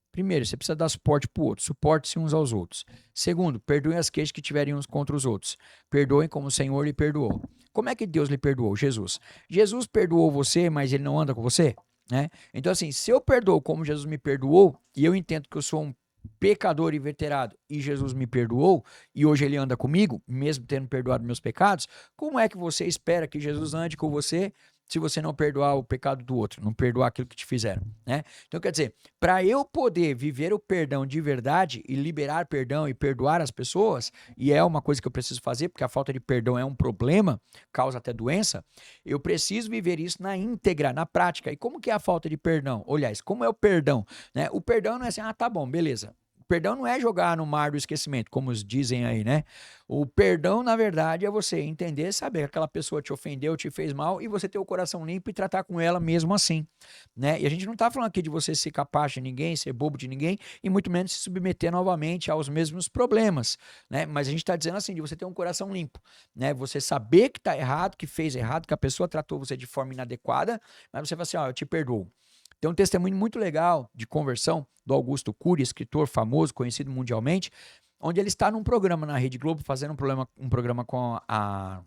Primeiro, você precisa dar suporte para o outro. Suporte-se uns aos outros. Segundo, perdoem as queixas que tiverem uns contra os outros. Perdoem como o Senhor lhe perdoou. Como é que Deus lhe perdoou? Jesus. Jesus perdoou você, mas ele não anda com você? Né? Então, assim, se eu perdoo como Jesus me perdoou, e eu entendo que eu sou um pecador inveterado e Jesus me perdoou, e hoje ele anda comigo, mesmo tendo perdoado meus pecados, como é que você espera que Jesus ande com você se você não perdoar o pecado do outro, não perdoar aquilo que te fizeram, né? Então, quer dizer, para eu poder viver o perdão de verdade e liberar perdão e perdoar as pessoas, e é uma coisa que eu preciso fazer, porque a falta de perdão é um problema, causa até doença, eu preciso viver isso na íntegra, na prática. E como que é a falta de perdão? Aliás, como é o perdão? Né? O perdão não é assim, tá bom, beleza. Perdão não é jogar no mar do esquecimento, como dizem aí, né? O perdão, na verdade, é você entender, saber que aquela pessoa te ofendeu, te fez mal, e você ter o coração limpo e tratar com ela mesmo assim, né? E a gente não tá falando aqui de você ser capaz de ninguém, ser bobo de ninguém, e muito menos se submeter novamente aos mesmos problemas, né? Mas a gente tá dizendo assim, de você ter um coração limpo, né? Você saber que tá errado, que fez errado, que a pessoa tratou você de forma inadequada, mas você fala assim, eu te perdoo. Tem um testemunho muito legal de conversão do Augusto Cury, escritor famoso, conhecido mundialmente, onde ele está num programa na Rede Globo, fazendo um programa com a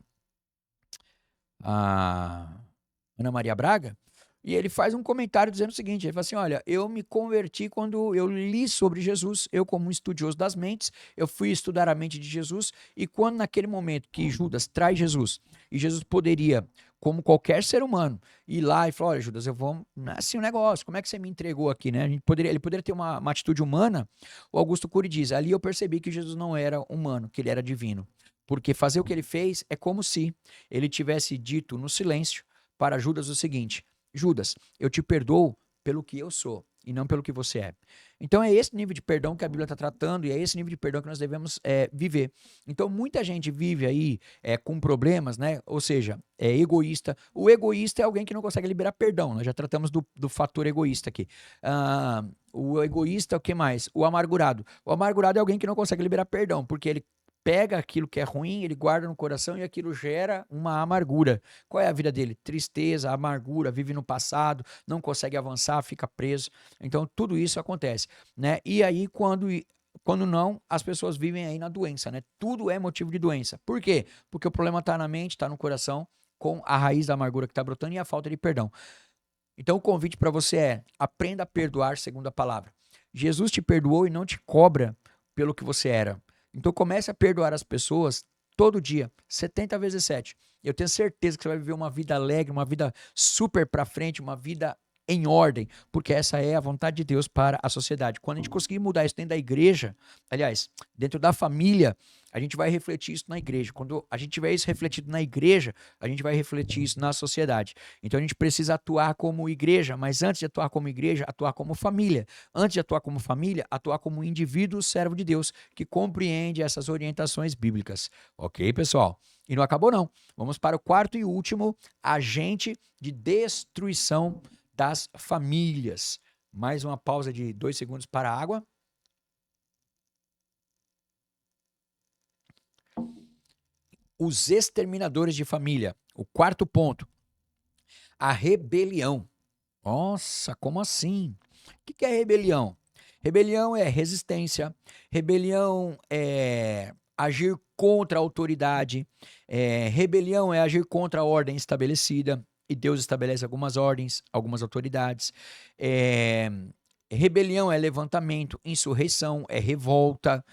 Ana Maria Braga, e ele faz um comentário dizendo o seguinte, ele fala assim, olha, eu me converti quando eu li sobre Jesus, eu como um estudioso das mentes, eu fui estudar a mente de Jesus, e quando naquele momento que Judas traz Jesus, e Jesus poderia, como qualquer ser humano, ir lá e falar, olha Judas, eu vou, não é assim o negócio, como é que você me entregou aqui, né? Ele poderia ter uma atitude humana, o Augusto Cury diz, ali eu percebi que Jesus não era humano, que ele era divino, porque fazer o que ele fez é como se ele tivesse dito no silêncio para Judas o seguinte, Judas, eu te perdoo pelo que eu sou e não pelo que você é. Então é esse nível de perdão que a Bíblia está tratando e é esse nível de perdão que nós devemos viver. Então muita gente vive aí com problemas, né? Ou seja, é egoísta. O egoísta é alguém que não consegue liberar perdão. Nós já tratamos do fator egoísta aqui. O egoísta, o que mais? O amargurado. O amargurado é alguém que não consegue liberar perdão, porque ele pega aquilo que é ruim, ele guarda no coração e aquilo gera uma amargura. Qual é a vida dele? Tristeza, amargura, vive no passado, não consegue avançar, fica preso. Então, tudo isso acontece, né? E aí, quando não, as pessoas vivem aí na doença, né? Tudo é motivo de doença. Por quê? Porque o problema está na mente, está no coração, com a raiz da amargura que está brotando e a falta de perdão. Então, o convite para você é, aprenda a perdoar segundo a palavra. Jesus te perdoou e não te cobra pelo que você era. Então comece a perdoar as pessoas todo dia, 70 vezes 7. Eu tenho certeza que você vai viver uma vida alegre, uma vida super para frente, uma vida em ordem, porque essa é a vontade de Deus para a sociedade. Quando a gente conseguir mudar isso dentro da igreja, aliás, dentro da família, a gente vai refletir isso na igreja. Quando a gente tiver isso refletido na igreja, a gente vai refletir isso na sociedade. Então a gente precisa atuar como igreja, mas antes de atuar como igreja, atuar como família. Antes de atuar como família, atuar como indivíduo servo de Deus, que compreende essas orientações bíblicas. Ok, pessoal? E não acabou não. Vamos para o quarto e último agente de destruição das famílias. Mais uma pausa de 2 segundos para a água. Os exterminadores de família. O quarto ponto. A rebelião. Nossa, como assim? O que é rebelião? Rebelião é resistência. Rebelião é agir contra a autoridade. Rebelião é agir contra a ordem estabelecida. E Deus estabelece algumas ordens, algumas autoridades. Rebelião é levantamento, insurreição é revolta,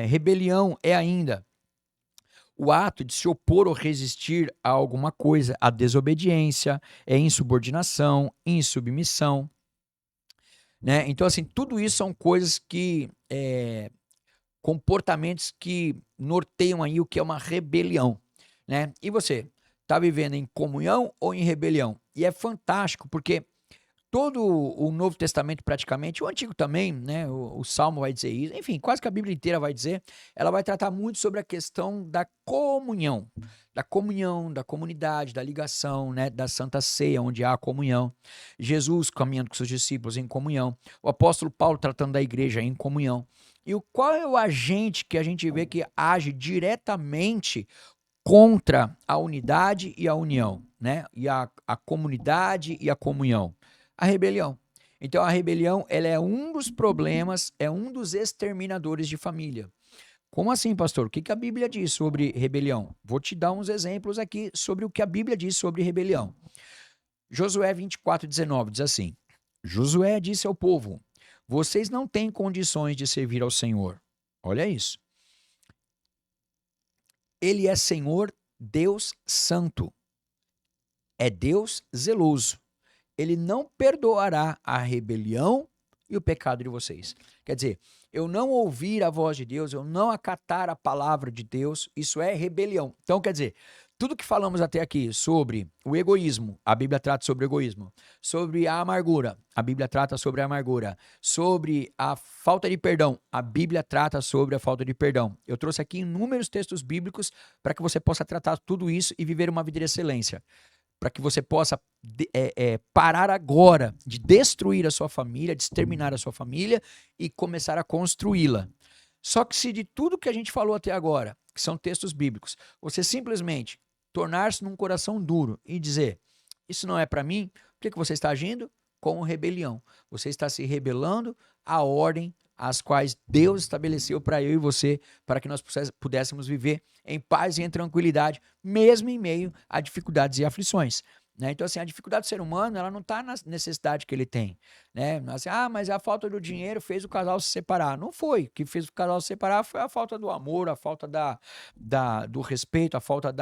rebelião é ainda o ato de se opor ou resistir a alguma coisa, a desobediência, é insubordinação, insubmissão, né? Então, assim, tudo isso são coisas que, comportamentos que norteiam aí o que é uma rebelião, né? E você, está vivendo em comunhão ou em rebelião? E é fantástico, porque todo o Novo Testamento praticamente, o Antigo também, né? O Salmo vai dizer isso, enfim, quase que a Bíblia inteira vai dizer, ela vai tratar muito sobre a questão da comunhão, da comunidade, da ligação, né? Da Santa Ceia, onde há a comunhão. Jesus caminhando com seus discípulos em comunhão. O apóstolo Paulo tratando da igreja em comunhão. E qual é o agente que a gente vê que age diretamente contra a unidade e a união, né? E a comunidade e a comunhão? A rebelião. Então, a rebelião, ela é um dos problemas, é um dos exterminadores de família. Como assim, pastor? O que a Bíblia diz sobre rebelião? Vou te dar uns exemplos aqui sobre o que a Bíblia diz sobre rebelião. Josué 24:19 diz assim: Josué disse ao povo: vocês não têm condições de servir ao Senhor. Olha isso. Ele é Senhor, Deus santo. É Deus zeloso. Ele não perdoará a rebelião e o pecado de vocês. Quer dizer, eu não ouvir a voz de Deus, eu não acatar a palavra de Deus, isso é rebelião. Então, quer dizer, tudo que falamos até aqui sobre o egoísmo, a Bíblia trata sobre o egoísmo. Sobre a amargura, a Bíblia trata sobre a amargura. Sobre a falta de perdão, a Bíblia trata sobre a falta de perdão. Eu trouxe aqui inúmeros textos bíblicos para que você possa tratar tudo isso e viver uma vida de excelência. Para que você possa parar agora de destruir a sua família, de exterminar a sua família e começar a construí-la. Só que se de tudo que a gente falou até agora, que são textos bíblicos, você simplesmente tornar-se num coração duro e dizer, isso não é para mim, por que você está agindo? Com rebelião. Você está se rebelando à ordem as quais Deus estabeleceu para eu e você, para que nós pudéssemos viver em paz e em tranquilidade, mesmo em meio a dificuldades e aflições. Né? Então, assim, a dificuldade do ser humano, ela não está na necessidade que ele tem. Né? Assim, mas a falta do dinheiro fez o casal se separar. Não foi. O que fez o casal se separar foi a falta do amor, a falta do respeito, a falta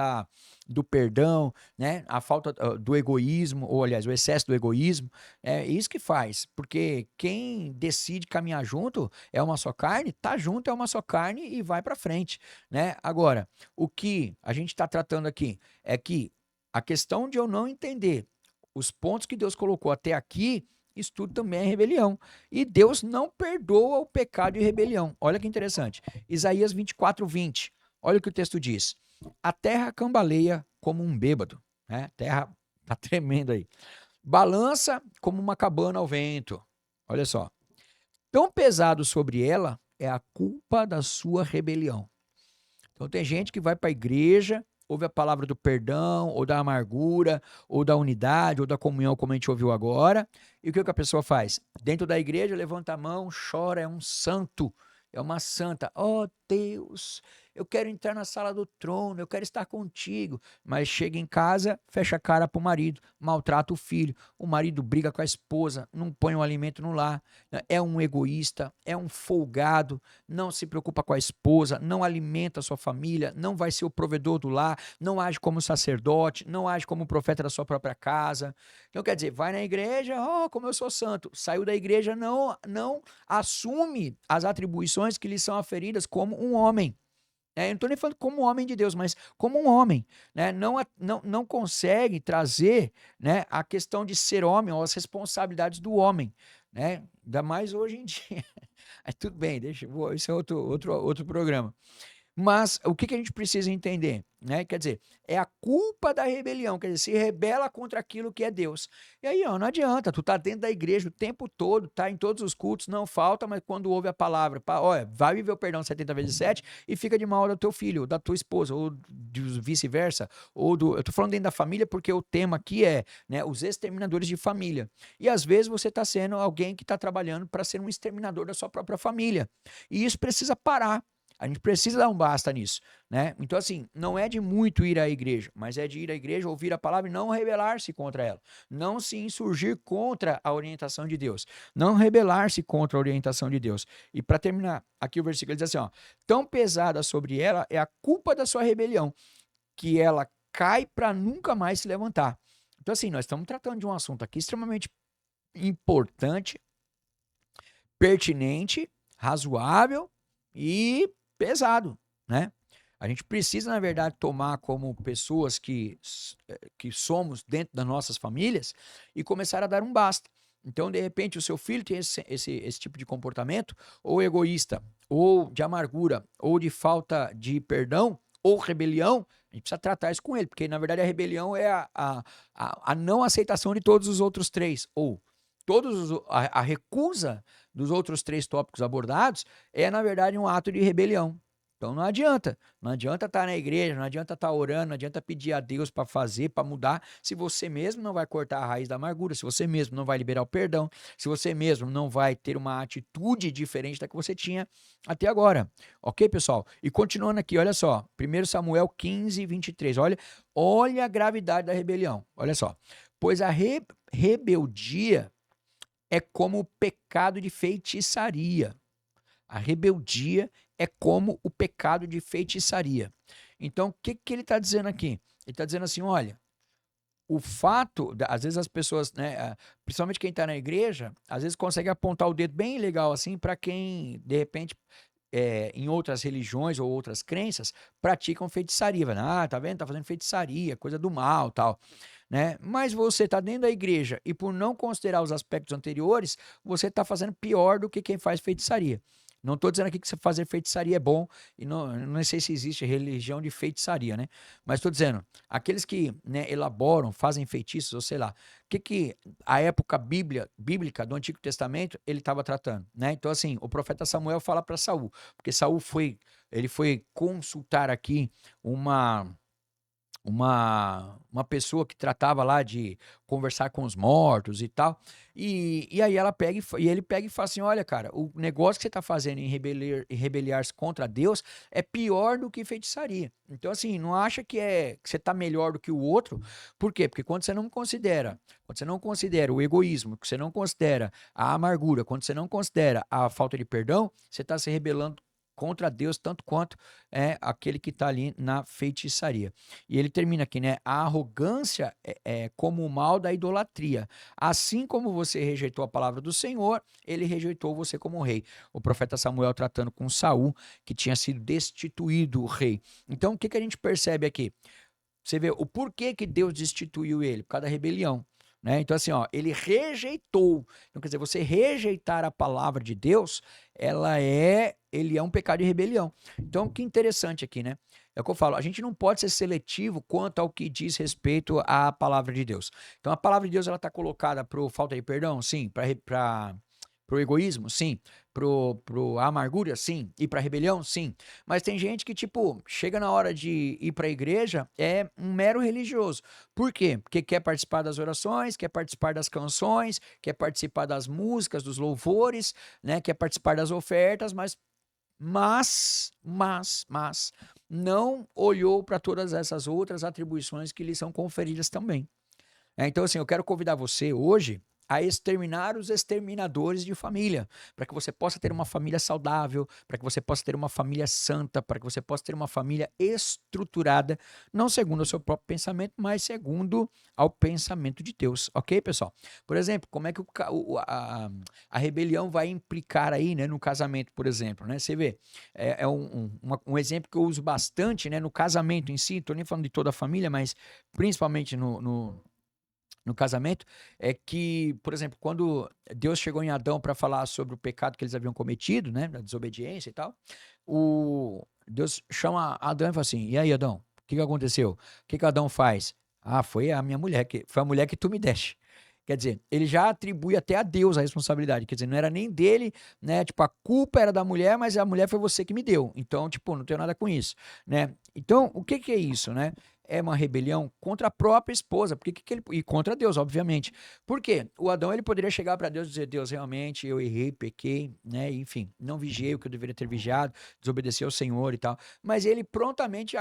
do perdão, né? A falta do egoísmo, ou aliás, o excesso do egoísmo. É isso que faz. Porque quem decide caminhar junto é uma só carne, tá junto é uma só carne e vai para frente. Né? Agora, o que a gente está tratando aqui é que a questão de eu não entender os pontos que Deus colocou até aqui, isso tudo também é rebelião. E Deus não perdoa o pecado de rebelião. Olha que interessante. Isaías 24:20. Olha o que o texto diz. A terra cambaleia como um bêbado. Né? A terra está tremendo aí. Balança como uma cabana ao vento. Olha só. Tão pesado sobre ela é a culpa da sua rebelião. Então tem gente que vai para a igreja, ouve a palavra do perdão, ou da amargura, ou da unidade, ou da comunhão, como a gente ouviu agora. E o que a pessoa faz? Dentro da igreja, levanta a mão, chora, é um santo, é uma santa. Oh, Deus, eu quero entrar na sala do trono, eu quero estar contigo. Mas chega em casa, fecha a cara para o marido, maltrata o filho. O marido briga com a esposa, não põe um alimento no lar. É um egoísta, é um folgado, não se preocupa com a esposa, não alimenta a sua família, não vai ser o provedor do lar, não age como sacerdote, não age como profeta da sua própria casa. Então, quer dizer, vai na igreja, como eu sou santo. Saiu da igreja, não assume as atribuições que lhe são aferidas como um homem. Eu não estou nem falando como um homem de Deus, mas como um homem. Né? Não consegue trazer, né, a questão de ser homem ou as responsabilidades do homem. Né? Ainda mais hoje em dia. Mas tudo bem, isso é outro programa. Mas o que a gente precisa entender? Né? Quer dizer, é a culpa da rebelião, quer dizer, se rebela contra aquilo que é Deus. E aí, não adianta, tu tá dentro da igreja o tempo todo, tá em todos os cultos, não falta, mas quando ouve a palavra, olha, vai viver o perdão 70 vezes 7 e fica de mal do teu filho, ou da tua esposa, ou vice-versa, eu tô falando dentro da família porque o tema aqui é, né, os exterminadores de família. E às vezes você tá sendo alguém que tá trabalhando para ser um exterminador da sua própria família. E isso precisa parar. A gente precisa dar um basta nisso, né? Então, assim, não é de muito ir à igreja, mas é de ir à igreja, ouvir a palavra e não rebelar-se contra ela. Não se insurgir contra a orientação de Deus. Não rebelar-se contra a orientação de Deus. E para terminar, aqui o versículo diz assim, ó. Tão pesada sobre ela é a culpa da sua rebelião, que ela cai para nunca mais se levantar. Então, assim, nós estamos tratando de um assunto aqui extremamente importante, pertinente, razoável e pesado, né? A gente precisa, na verdade, tomar como pessoas que somos dentro das nossas famílias e começar a dar um basta. Então, de repente, o seu filho tem esse tipo de comportamento, ou egoísta, ou de amargura, ou de falta de perdão, ou rebelião, a gente precisa tratar isso com ele, porque, na verdade, a rebelião é a não aceitação de todos os outros três, ou a recusa dos outros 3 tópicos abordados é, na verdade, um ato de rebelião. Então não adianta estar na igreja, não adianta estar orando, não adianta pedir a Deus para fazer, para mudar, se você mesmo não vai cortar a raiz da amargura, se você mesmo não vai liberar o perdão, se você mesmo não vai ter uma atitude diferente da que você tinha até agora. Ok, pessoal? E continuando aqui, olha só, 1 Samuel 15, 23, olha a gravidade da rebelião, olha só. Pois a rebeldia é como o pecado de feitiçaria. A rebeldia é como o pecado de feitiçaria. Então, o que ele está dizendo aqui? Ele está dizendo assim, olha, o fato, às vezes as pessoas, né, principalmente quem está na igreja, às vezes consegue apontar o dedo bem legal assim para quem, de repente, em outras religiões ou outras crenças, praticam feitiçaria. Tá vendo? Tá fazendo feitiçaria, coisa do mal, tal. Né? Mas você está dentro da igreja e por não considerar os aspectos anteriores, você está fazendo pior do que quem faz feitiçaria. Não estou dizendo aqui que fazer feitiçaria é bom, e não sei se existe religião de feitiçaria, né? Mas estou dizendo, aqueles que, né, elaboram, fazem feitiços, ou sei lá, o que a época bíblica do Antigo Testamento ele estava tratando, né? Então, assim, o profeta Samuel fala para Saul, porque Saul foi consultar aqui uma pessoa que tratava lá de conversar com os mortos e tal, e aí ele pega e fala assim, olha cara, o negócio que você está fazendo em rebeliar-se contra Deus é pior do que feitiçaria. Então assim, não acha que você está melhor do que o outro, por quê? Porque quando você não considera o egoísmo, que você não considera a amargura, quando você não considera a falta de perdão, você está se rebelando contra Deus, tanto quanto aquele que está ali na feitiçaria. E ele termina aqui, né? A arrogância é como o mal da idolatria. Assim como você rejeitou a palavra do Senhor, ele rejeitou você como rei. O profeta Samuel tratando com Saul, que tinha sido destituído o rei. Então, o que a gente percebe aqui? Você vê o porquê que Deus destituiu ele? Por causa da rebelião. Né? Então, assim, ele rejeitou. Então, quer dizer, você rejeitar a palavra de Deus, ele é um pecado de rebelião. Então, que interessante aqui, né? É o que eu falo, a gente não pode ser seletivo quanto ao que diz respeito à palavra de Deus. Então, a palavra de Deus, ela está colocada para falta de perdão? Sim. Para o egoísmo? Sim. Pro amargura? Sim. E para rebelião? Sim. Mas tem gente que, tipo, chega na hora de ir para a igreja, é um mero religioso. Por quê? Porque quer participar das orações, quer participar das canções, quer participar das músicas, dos louvores, né? Quer participar das ofertas, mas não olhou para todas essas outras atribuições que lhe são conferidas também. Então, assim, eu quero convidar você hoje a exterminar os exterminadores de família, para que você possa ter uma família saudável, para que você possa ter uma família santa, para que você possa ter uma família estruturada, não segundo o seu próprio pensamento, mas segundo ao pensamento de Deus, ok, pessoal? Por exemplo, como é que a rebelião vai implicar aí, né, no casamento, por exemplo, né? Você vê, um exemplo que eu uso bastante, né, no casamento em si, estou nem falando de toda a família, mas principalmente no casamento, é que, por exemplo, quando Deus chegou em Adão para falar sobre o pecado que eles haviam cometido, né, da desobediência e tal, Deus chama Adão e fala assim, e aí, Adão, o que aconteceu? O que Adão faz? Foi a minha mulher, foi a mulher que tu me deste. Quer dizer, ele já atribui até a Deus a responsabilidade. Quer dizer, não era nem dele, né? Tipo, a culpa era da mulher, mas a mulher foi você que me deu. Então, tipo, não tenho nada com isso, né? Então, o que é isso, né? é uma rebelião contra a própria esposa, e contra Deus, obviamente. Por quê? O Adão ele poderia chegar para Deus e dizer: Deus, realmente eu errei, pequei, né? Enfim, não vigiei o que eu deveria ter vigiado, desobedeci ao Senhor e tal. Mas ele prontamente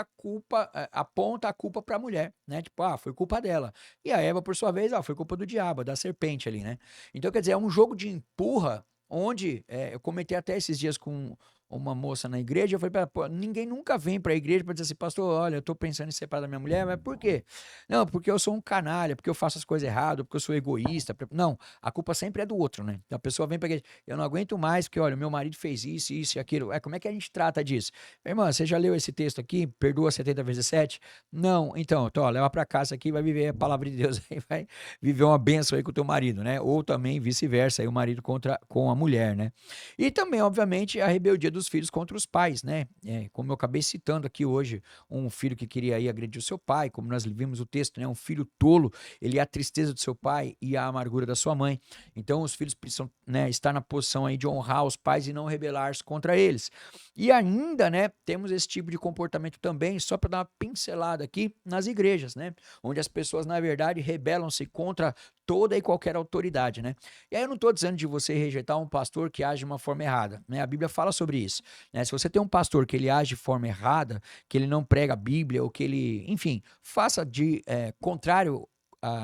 aponta a culpa para a mulher, né? Tipo, foi culpa dela. E a Eva, por sua vez, foi culpa do diabo, da serpente ali, né? Então, quer dizer, é um jogo de empurra, onde eu comentei até esses dias com uma moça na igreja, eu falei pra ela: ninguém nunca vem para a igreja para dizer assim, pastor, olha, eu tô pensando em separar da minha mulher, mas por quê? Não, porque eu sou um canalha, porque eu faço as coisas erradas, porque eu sou egoísta. Não, a culpa sempre é do outro, né? A pessoa vem para a igreja: eu não aguento mais, porque, olha, meu marido fez isso, isso e aquilo. Como é que a gente trata disso? Irmã, você já leu esse texto aqui? Perdoa 70 vezes 7? Não, então, leva para casa aqui, vai viver a palavra de Deus, aí vai viver uma bênção aí com o teu marido, né? Ou também vice-versa, aí o marido com a mulher, né? E também, obviamente, a rebeldia dos filhos contra os pais, né? Como eu acabei citando aqui hoje, um filho que queria ir agredir o seu pai, como nós vimos o texto, né? Um filho tolo, ele é a tristeza do seu pai e a amargura da sua mãe. Então, os filhos precisam, né, estar na posição aí de honrar os pais e não rebelar-se contra eles. E ainda, né, temos esse tipo de comportamento também, só para dar uma pincelada aqui, nas igrejas, né? Onde as pessoas, na verdade, rebelam-se contra toda e qualquer autoridade, né? E aí eu não estou dizendo de você rejeitar um pastor que age de uma forma errada, né? A Bíblia fala sobre isso, né? Se você tem um pastor que ele age de forma errada, que ele não prega a Bíblia, ou que ele, enfim, faça de contrário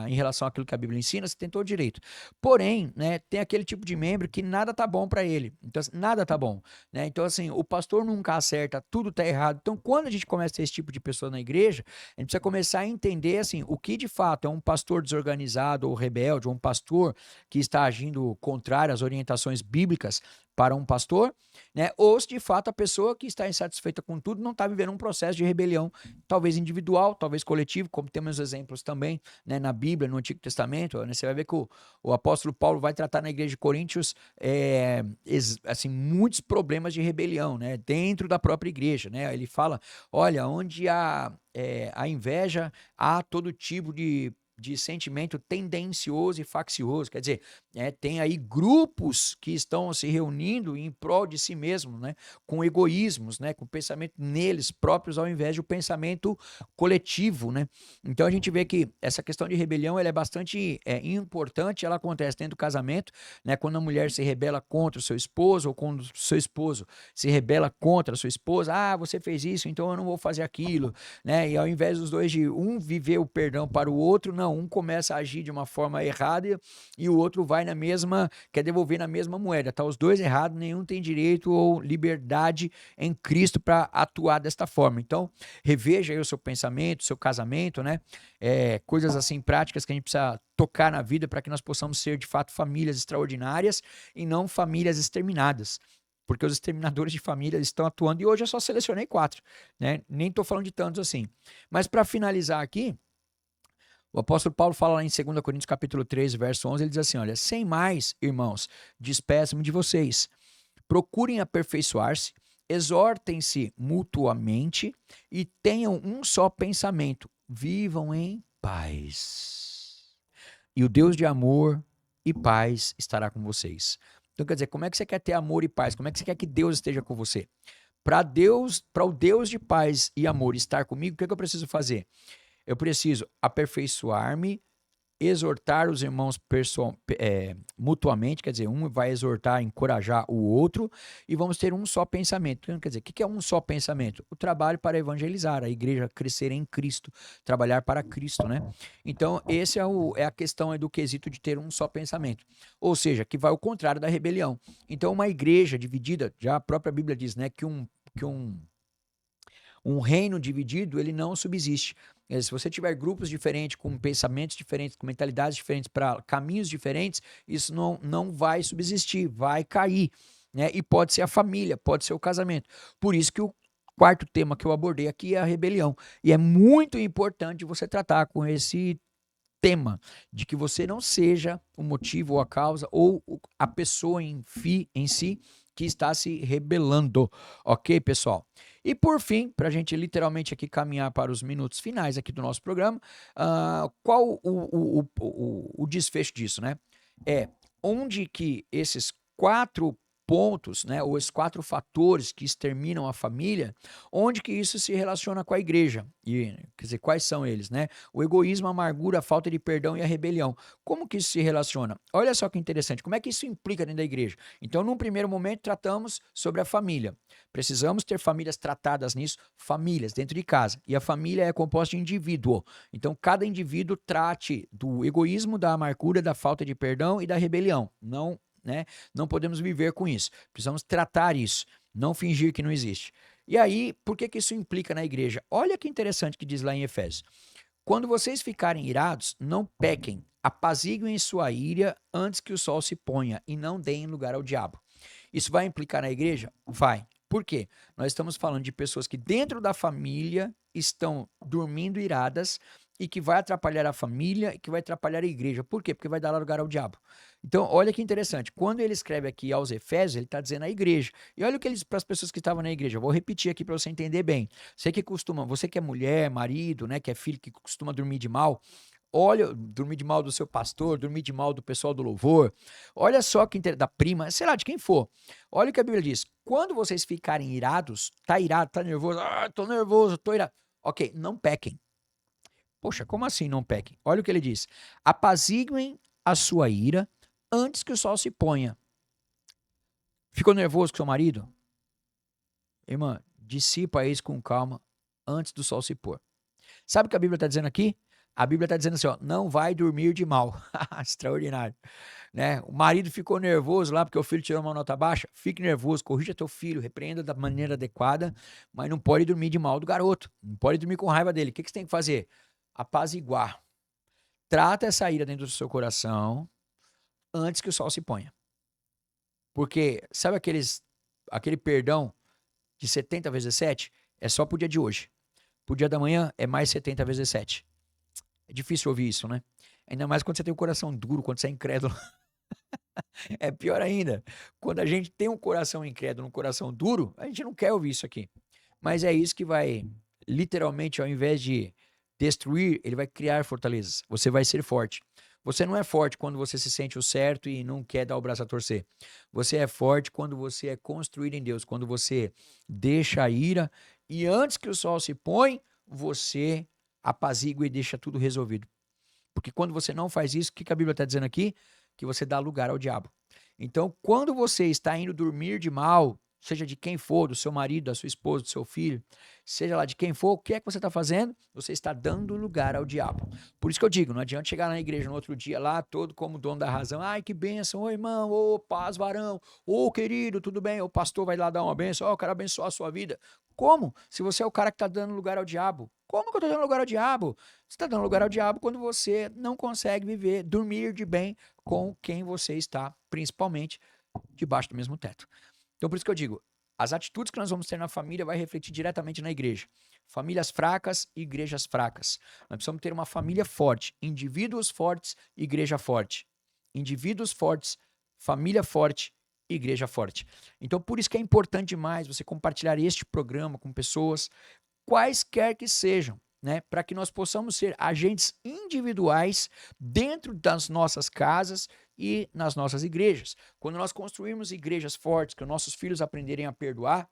em relação àquilo que a Bíblia ensina, você tem todo o direito. Porém, né, tem aquele tipo de membro que nada tá bom para ele. Então, nada tá bom, né? Então, assim, o pastor nunca acerta, tudo tá errado. Então, quando a gente começa a ter esse tipo de pessoa na igreja, a gente precisa começar a entender, assim, o que de fato é um pastor desorganizado ou rebelde, ou um pastor que está agindo contrário às orientações bíblicas para um pastor, né? Ou se de fato a pessoa que está insatisfeita com tudo não está vivendo um processo de rebelião, talvez individual, talvez coletivo, como temos exemplos também, né, na Bíblia, no Antigo Testamento, né? Você vai ver que o apóstolo Paulo vai tratar na igreja de Coríntios assim, muitos problemas de rebelião, né, dentro da própria igreja, né? Ele fala: olha, onde há a inveja, há todo tipo de sentimento tendencioso e faccioso, quer dizer, tem aí grupos que estão se reunindo em prol de si mesmos, né, com egoísmos, né, com pensamento neles próprios ao invés de um pensamento coletivo, né. Então a gente vê que essa questão de rebelião ela é bastante importante, ela acontece dentro do casamento, né, quando a mulher se rebela contra o seu esposo ou quando o seu esposo se rebela contra a sua esposa: você fez isso, então eu não vou fazer aquilo, né, e ao invés dos dois de um viver o perdão para o outro, não, um começa a agir de uma forma errada e o outro vai na mesma, quer devolver na mesma moeda. Tá os dois errados, nenhum tem direito ou liberdade em Cristo para atuar desta forma. Então, reveja aí o seu pensamento, o seu casamento, né? Coisas assim práticas que a gente precisa tocar na vida para que nós possamos ser de fato famílias extraordinárias e não famílias exterminadas. Porque os exterminadores de família estão atuando e hoje eu só selecionei 4, né? Nem estou falando de tantos assim. Mas para finalizar aqui, o apóstolo Paulo fala lá em 2 Coríntios capítulo 3, verso 11, ele diz assim: olha, sem mais, irmãos, despeço-me de vocês. Procurem aperfeiçoar-se, exortem-se mutuamente e tenham um só pensamento. Vivam em paz. E o Deus de amor e paz estará com vocês. Então, quer dizer, como é que você quer ter amor e paz? Como é que você quer que Deus esteja com você? Para o Deus de paz e amor estar comigo, o que eu preciso fazer? Eu preciso aperfeiçoar-me, exortar os irmãos mutuamente, quer dizer, um vai exortar, encorajar o outro, e vamos ter um só pensamento. Quer dizer, o que é um só pensamento? O trabalho para evangelizar, a igreja crescer em Cristo, trabalhar para Cristo, né? Então, esse é a questão do quesito de ter um só pensamento. Ou seja, que vai ao contrário da rebelião. Então, uma igreja dividida, já a própria Bíblia diz, né, que um reino dividido, ele não subsiste. Se você tiver grupos diferentes, com pensamentos diferentes, com mentalidades diferentes, para caminhos diferentes, isso não vai subsistir, vai cair, né? E pode ser a família, pode ser o casamento. Por isso que o quarto tema que eu abordei aqui é a rebelião. E é muito importante você tratar com esse tema, de que você não seja o motivo ou a causa ou a pessoa em si que está se rebelando, ok, pessoal? E por fim, para a gente literalmente aqui caminhar para os minutos finais aqui do nosso programa, qual o desfecho disso, né? Onde que esses 4 pontos, né, ou os 4 fatores que exterminam a família, onde que isso se relaciona com a igreja. E, quer dizer, quais são eles, né? O egoísmo, a amargura, a falta de perdão e a rebelião. Como que isso se relaciona? Olha só que interessante, como é que isso implica dentro da igreja? Então, num primeiro momento, tratamos sobre a família. Precisamos ter famílias tratadas nisso, famílias dentro de casa. E a família é composta de indivíduo. Então, cada indivíduo trate do egoísmo, da amargura, da falta de perdão e da rebelião. Não, né? Não podemos viver com isso. Precisamos tratar isso, não fingir que não existe. E aí, por que isso implica na igreja? Olha que interessante que diz lá em Efésios. Quando vocês ficarem irados, não pequem, apaziguem sua ira antes que o sol se ponha e não deem lugar ao diabo. Isso vai implicar na igreja? Vai. Por quê? Nós estamos falando de pessoas que dentro da família estão dormindo iradas e que vai atrapalhar a família e que vai atrapalhar a igreja. Por quê? Porque vai dar lugar ao diabo. Então, olha que interessante. Quando ele escreve aqui aos Efésios, ele está dizendo a igreja. E olha o que ele diz para as pessoas que estavam na igreja. Eu vou repetir aqui para você entender bem. Você que é mulher, marido, né, que é filho, que costuma dormir de mal, olha, dormir de mal do seu pastor, dormir de mal do pessoal do louvor. Olha só que da prima, sei lá, de quem for. Olha o que a Bíblia diz. Quando vocês ficarem irados, tá irado, tá nervoso, tô nervoso, tô irado. Ok, não pequem. Poxa, como assim não pequem? Olha o que ele diz. Apaziguem a sua ira antes que o sol se ponha. Ficou nervoso com seu marido? Irmã, dissipa isso com calma antes do sol se pôr. Sabe o que a Bíblia está dizendo aqui? A Bíblia está dizendo assim, ó, não vai dormir de mal. Extraordinário. Né? O marido ficou nervoso lá porque o filho tirou uma nota baixa. Fique nervoso, corrija teu filho, repreenda da maneira adequada, mas não pode dormir de mal do garoto. Não pode dormir com raiva dele. O que você tem que fazer? Apaziguar. Trata essa ira dentro do seu coração antes que o sol se ponha. Porque, sabe aquele perdão de 70 vezes 7? É só pro dia de hoje. Pro dia da manhã é mais 70 vezes 7. É difícil ouvir isso, né? Ainda mais quando você tem um coração duro, quando você é incrédulo. É pior ainda. Quando a gente tem um coração incrédulo, um coração duro, a gente não quer ouvir isso aqui. Mas é isso que vai, literalmente, ao invés de destruir, ele vai criar fortalezas. Você vai ser forte. Você não é forte quando você se sente o certo e não quer dar o braço a torcer. Você é forte quando você é construído em Deus, quando você deixa a ira e antes que o sol se põe, você apazigua e deixa tudo resolvido. Porque quando você não faz isso, o que a Bíblia está dizendo aqui? Que você dá lugar ao diabo. Então, quando você está indo dormir de mal, seja de quem for, do seu marido, da sua esposa, do seu filho, seja lá de quem for, o que é que você está fazendo? Você está dando lugar ao diabo. Por isso que eu digo, não adianta chegar na igreja no outro dia lá, todo como dono da razão. Ai, que bênção, ô irmão, ô paz, varão, ô querido, tudo bem? O pastor vai lá dar uma bênção, ó, eu quero abençoar a sua vida. Como? Se você é o cara que está dando lugar ao diabo. Como que eu estou dando lugar ao diabo? Você está dando lugar ao diabo quando você não consegue viver, dormir de bem com quem você está, principalmente debaixo do mesmo teto. Então, por isso que eu digo, as atitudes que nós vamos ter na família vai refletir diretamente na igreja. Famílias fracas e igrejas fracas. Nós precisamos ter uma família forte, indivíduos fortes, igreja forte. Indivíduos fortes, família forte, igreja forte. Então, por isso que é importante demais você compartilhar este programa com pessoas, quaisquer que sejam, né, para que nós possamos ser agentes individuais dentro das nossas casas e nas nossas igrejas. Quando nós construirmos igrejas fortes, que os nossos filhos aprenderem a perdoar,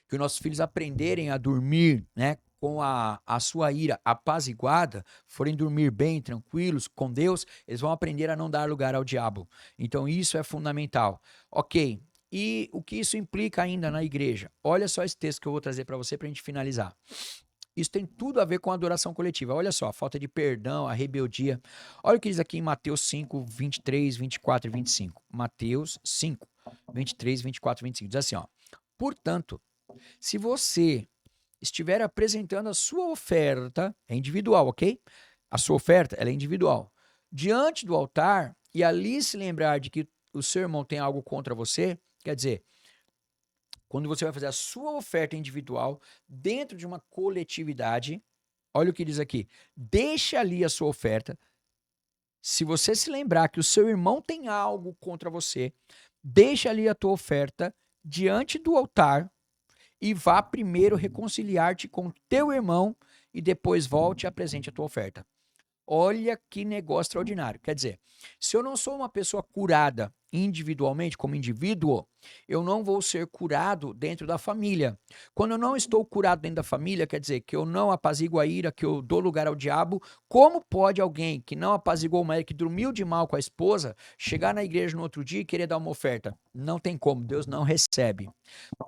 que os nossos filhos aprenderem a dormir, né, com a sua ira apaziguada, forem dormir bem, tranquilos, com Deus, eles vão aprender a não dar lugar ao diabo. Então isso é fundamental. Ok, e o que isso implica ainda na igreja? Olha só esse texto que eu vou trazer para você para a gente finalizar. Isso tem tudo a ver com a adoração coletiva. Olha só, a falta de perdão, a rebeldia. Olha o que diz aqui em Mateus 5, 23, 24 e 25. Mateus 5, 23, 24 e 25. Diz assim, ó. Portanto, se você estiver apresentando a sua oferta, é individual, ok? A sua oferta, ela é individual. Diante do altar, e ali se lembrar de que o seu irmão tem algo contra você, quer dizer, quando você vai fazer a sua oferta individual dentro de uma coletividade, olha o que diz aqui, deixa ali a sua oferta. Se você se lembrar que o seu irmão tem algo contra você, deixa ali a tua oferta diante do altar e vá primeiro reconciliar-te com teu irmão e depois volte e apresente a tua oferta. Olha que negócio extraordinário. Quer dizer, se eu não sou uma pessoa curada individualmente, como indivíduo, eu não vou ser curado dentro da família. Quando eu não estou curado dentro da família, quer dizer que eu não apaziguo a ira, que eu dou lugar ao diabo. Como pode alguém que não apaziguou uma ira, que dormiu de mal com a esposa, chegar na igreja no outro dia e querer dar uma oferta? Não tem como, Deus não recebe.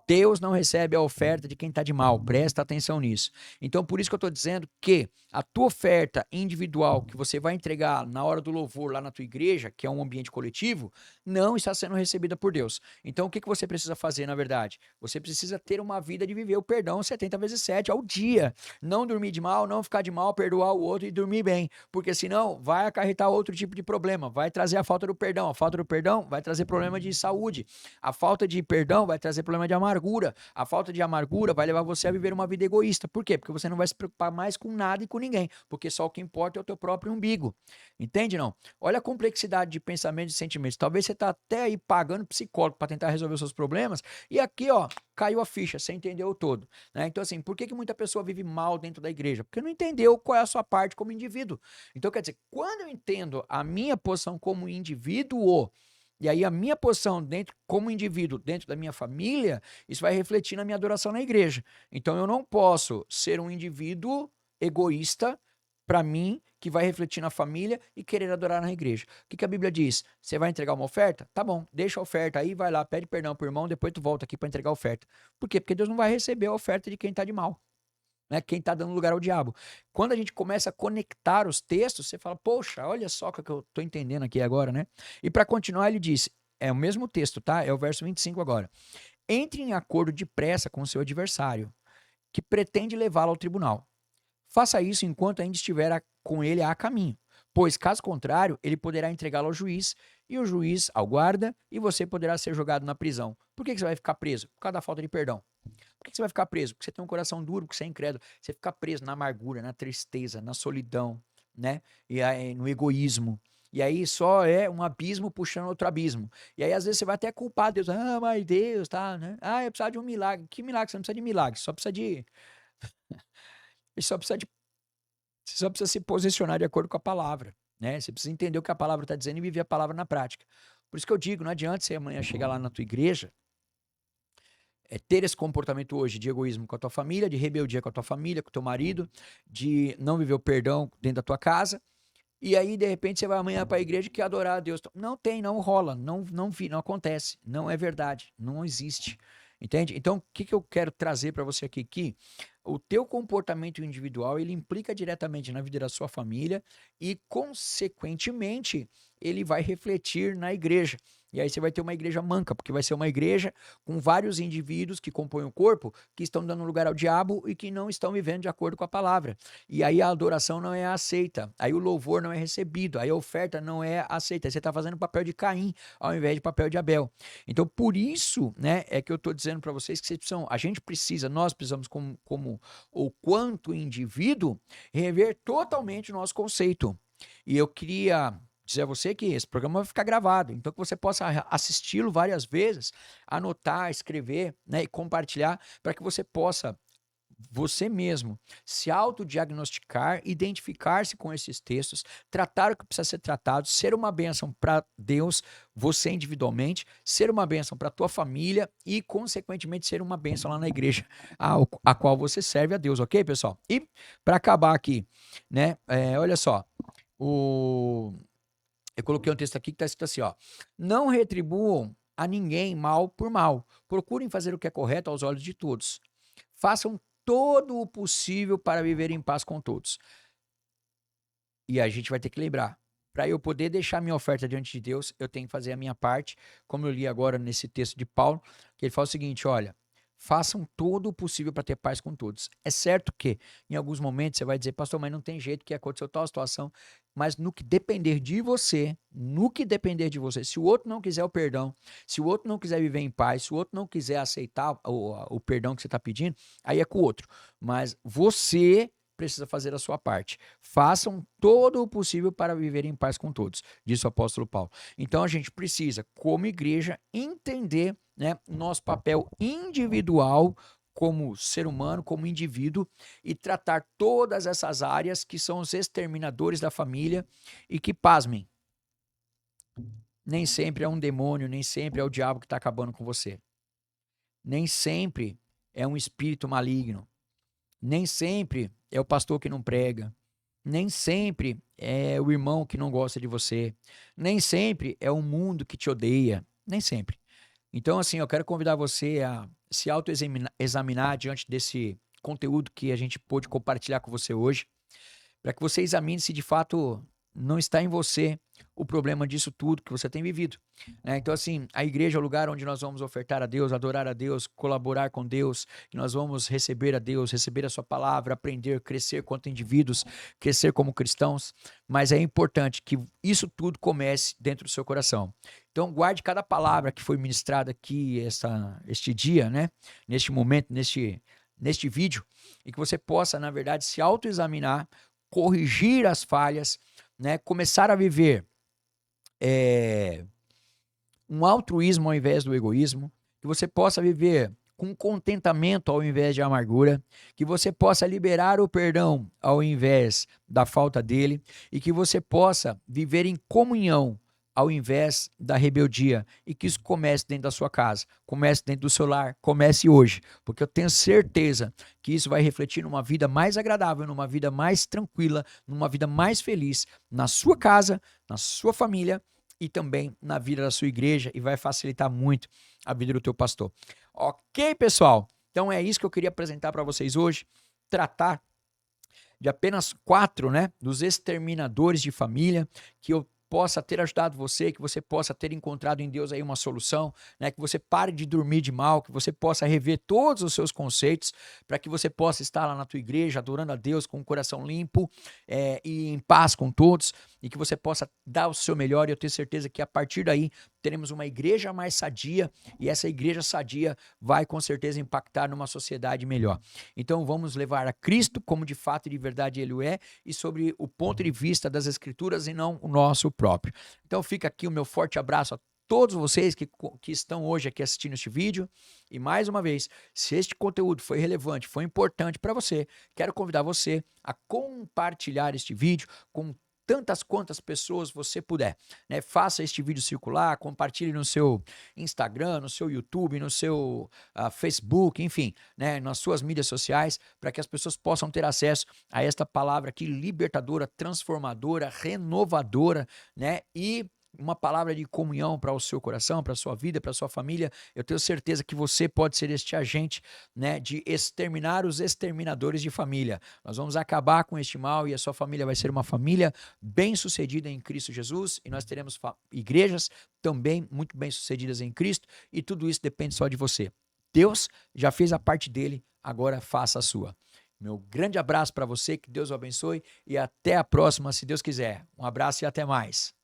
Deus não recebe a oferta de quem está de mal, presta atenção nisso. Então, por isso que eu estou dizendo que a tua oferta individual que você vai entregar na hora do louvor lá na tua igreja, que é um ambiente coletivo, não está sendo recebida por Deus. Então, o que você precisa fazer, na verdade? Você precisa ter uma vida de viver o perdão 70 vezes 7 ao dia. Não dormir de mal, não ficar de mal, perdoar o outro e dormir bem. Porque senão vai acarretar outro tipo de problema. Vai trazer a falta do perdão. A falta do perdão vai trazer problema de saúde. A falta de perdão vai trazer problema de amargura. A falta de amargura vai levar você a viver uma vida egoísta. Por quê? Porque você não vai se preocupar mais com nada e com ninguém. Porque só o que importa é o teu próprio umbigo. Entende, não? Olha a complexidade de pensamentos e sentimentos. Talvez você está até aí pagando psicólogo para tentar resolver os seus problemas e aqui, ó, caiu a ficha, você entendeu todo, né? Então, assim, por que muita pessoa vive mal dentro da igreja? Porque não entendeu qual é a sua parte como indivíduo. Então, quer dizer, quando eu entendo a minha posição como indivíduo, e aí a minha posição dentro, como indivíduo dentro da minha família, isso vai refletir na minha adoração na igreja. Então, eu não posso ser um indivíduo egoísta para mim, que vai refletir na família e querer adorar na igreja. O que a Bíblia diz? Você vai entregar uma oferta? Tá bom, deixa a oferta aí, vai lá, pede perdão pro irmão, depois tu volta aqui para entregar a oferta. Por quê? Porque Deus não vai receber a oferta de quem tá de mal, né? Quem tá dando lugar ao diabo. Quando a gente começa a conectar os textos, você fala, poxa, olha só o que eu tô entendendo aqui agora, né? E para continuar, ele disse, é o mesmo texto, tá? É o verso 25 agora. Entre em acordo depressa com o seu adversário, que pretende levá-lo ao tribunal. Faça isso enquanto ainda estiver com ele a caminho, pois, caso contrário, ele poderá entregá-lo ao juiz, e o juiz ao guarda, e você poderá ser jogado na prisão. Por que você vai ficar preso? Por causa da falta de perdão. Por que você vai ficar preso? Porque você tem um coração duro, porque você é incrédulo. Você fica preso na amargura, na tristeza, na solidão, né? E aí, no egoísmo. E aí só é um abismo puxando outro abismo. E aí às vezes você vai até culpar Deus. Ah, mas Deus, tá, né? Ah, eu preciso de um milagre. Que milagre? Você não precisa de milagre, só precisa de... Você só precisa se posicionar de acordo com a palavra, né? Você precisa entender o que a palavra está dizendo e viver a palavra na prática. Por isso que eu digo, não adianta você amanhã chegar lá na tua igreja, ter esse comportamento hoje de egoísmo com a tua família, de rebeldia com a tua família, com o teu marido, de não viver o perdão dentro da tua casa, e aí de repente você vai amanhã para a igreja e quer adorar a Deus. Não tem, não rola, não acontece, não é verdade, não existe. Entende? Então, o que eu quero trazer para você aqui? Que o teu comportamento individual, ele implica diretamente na vida da sua família e, consequentemente, ele vai refletir na igreja. E aí você vai ter uma igreja manca, porque vai ser uma igreja com vários indivíduos que compõem o corpo, que estão dando lugar ao diabo e que não estão vivendo de acordo com a palavra. E aí a adoração não é aceita, aí o louvor não é recebido, aí a oferta não é aceita. Aí você está fazendo o papel de Caim ao invés de papel de Abel. Então, por isso, né, é que eu estou dizendo para vocês que vocês precisam, nós precisamos, como ou quanto indivíduo, rever totalmente o nosso conceito. E eu queria dizer a você que esse programa vai ficar gravado, então que você possa assisti-lo várias vezes, anotar, escrever, né, e compartilhar, para que você possa, você mesmo, se autodiagnosticar, identificar-se com esses textos, tratar o que precisa ser tratado, ser uma bênção para Deus, você individualmente, ser uma bênção para a tua família e, consequentemente, ser uma bênção lá na igreja a qual você serve a Deus, ok, pessoal? E, para acabar aqui, né, olha só, eu coloquei um texto aqui que está escrito assim, ó, não retribuam a ninguém mal por mal, procurem fazer o que é correto aos olhos de todos, façam todo o possível para viver em paz com todos. E a gente vai ter que lembrar, para eu poder deixar minha oferta diante de Deus, eu tenho que fazer a minha parte, como eu li agora nesse texto de Paulo, que ele fala o seguinte, olha, façam todo o possível para ter paz com todos. É certo que, em alguns momentos, você vai dizer, pastor, mas não tem jeito, que aconteceu tal situação, mas no que depender de você, se o outro não quiser o perdão, se o outro não quiser viver em paz, se o outro não quiser aceitar o perdão que você está pedindo, aí é com o outro. Mas você precisa fazer a sua parte. Façam todo o possível para viver em paz com todos, disse o apóstolo Paulo. Então a gente precisa, como igreja, entender, né, nosso papel individual como ser humano, como indivíduo, e tratar todas essas áreas que são os exterminadores da família e que, pasmem, nem sempre é um demônio, nem sempre é o diabo que está acabando com você. Nem sempre é um espírito maligno. Nem sempre é o pastor que não prega. Nem sempre é o irmão que não gosta de você. Nem sempre é o mundo que te odeia. Nem sempre. Então, assim, eu quero convidar você a se autoexaminar diante desse conteúdo que a gente pôde compartilhar com você hoje, para que você examine se de fato não está em você o problema disso tudo que você tem vivido, né? Então, assim, a igreja é o lugar onde nós vamos ofertar a Deus, adorar a Deus, colaborar com Deus, que nós vamos receber a Deus, receber a sua palavra, aprender, crescer quanto indivíduos, crescer como cristãos, mas é importante que isso tudo comece dentro do seu coração. Então, guarde cada palavra que foi ministrada aqui este dia, né? Neste momento, neste vídeo, e que você possa, na verdade, se autoexaminar, corrigir as falhas, né? Começar a viver um altruísmo ao invés do egoísmo, que você possa viver com contentamento ao invés de amargura, que você possa liberar o perdão ao invés da falta dele, e que você possa viver em comunhão ao invés da rebeldia, e que isso comece dentro da sua casa, comece dentro do seu lar, comece hoje, porque eu tenho certeza que isso vai refletir numa vida mais agradável, numa vida mais tranquila, numa vida mais feliz, na sua casa, na sua família e também na vida da sua igreja, e vai facilitar muito a vida do teu pastor. Ok, pessoal? Então é isso que eu queria apresentar para vocês hoje, tratar de apenas 4, né, dos exterminadores de família, que eu possa ter ajudado você, que você possa ter encontrado em Deus aí uma solução, né? Que você pare de dormir de mal, que você possa rever todos os seus conceitos, para que você possa estar lá na tua igreja, adorando a Deus com o coração limpo e em paz com todos, e que você possa dar o seu melhor, e eu tenho certeza que a partir daí teremos uma igreja mais sadia, e essa igreja sadia vai com certeza impactar numa sociedade melhor. Então vamos levar a Cristo como de fato e de verdade Ele é, e sobre o ponto de vista das Escrituras e não o nosso próprio. Então fica aqui o meu forte abraço a todos vocês que estão hoje aqui assistindo este vídeo, e mais uma vez, se este conteúdo foi relevante, foi importante para você, quero convidar você a compartilhar este vídeo com tantas quantas pessoas você puder, né? Faça este vídeo circular, compartilhe no seu Instagram, no seu YouTube, no seu Facebook, enfim, né? Nas suas mídias sociais, para que as pessoas possam ter acesso a esta palavra aqui libertadora, transformadora, renovadora, né? E uma palavra de comunhão para o seu coração, para a sua vida, para a sua família. Eu tenho certeza que você pode ser este agente, né, de exterminar os exterminadores de família. Nós vamos acabar com este mal e a sua família vai ser uma família bem-sucedida em Cristo Jesus, e nós teremos igrejas também muito bem-sucedidas em Cristo, e tudo isso depende só de você. Deus já fez a parte dele, agora faça a sua. Meu grande abraço para você, que Deus o abençoe, e até a próxima, se Deus quiser. Um abraço e até mais.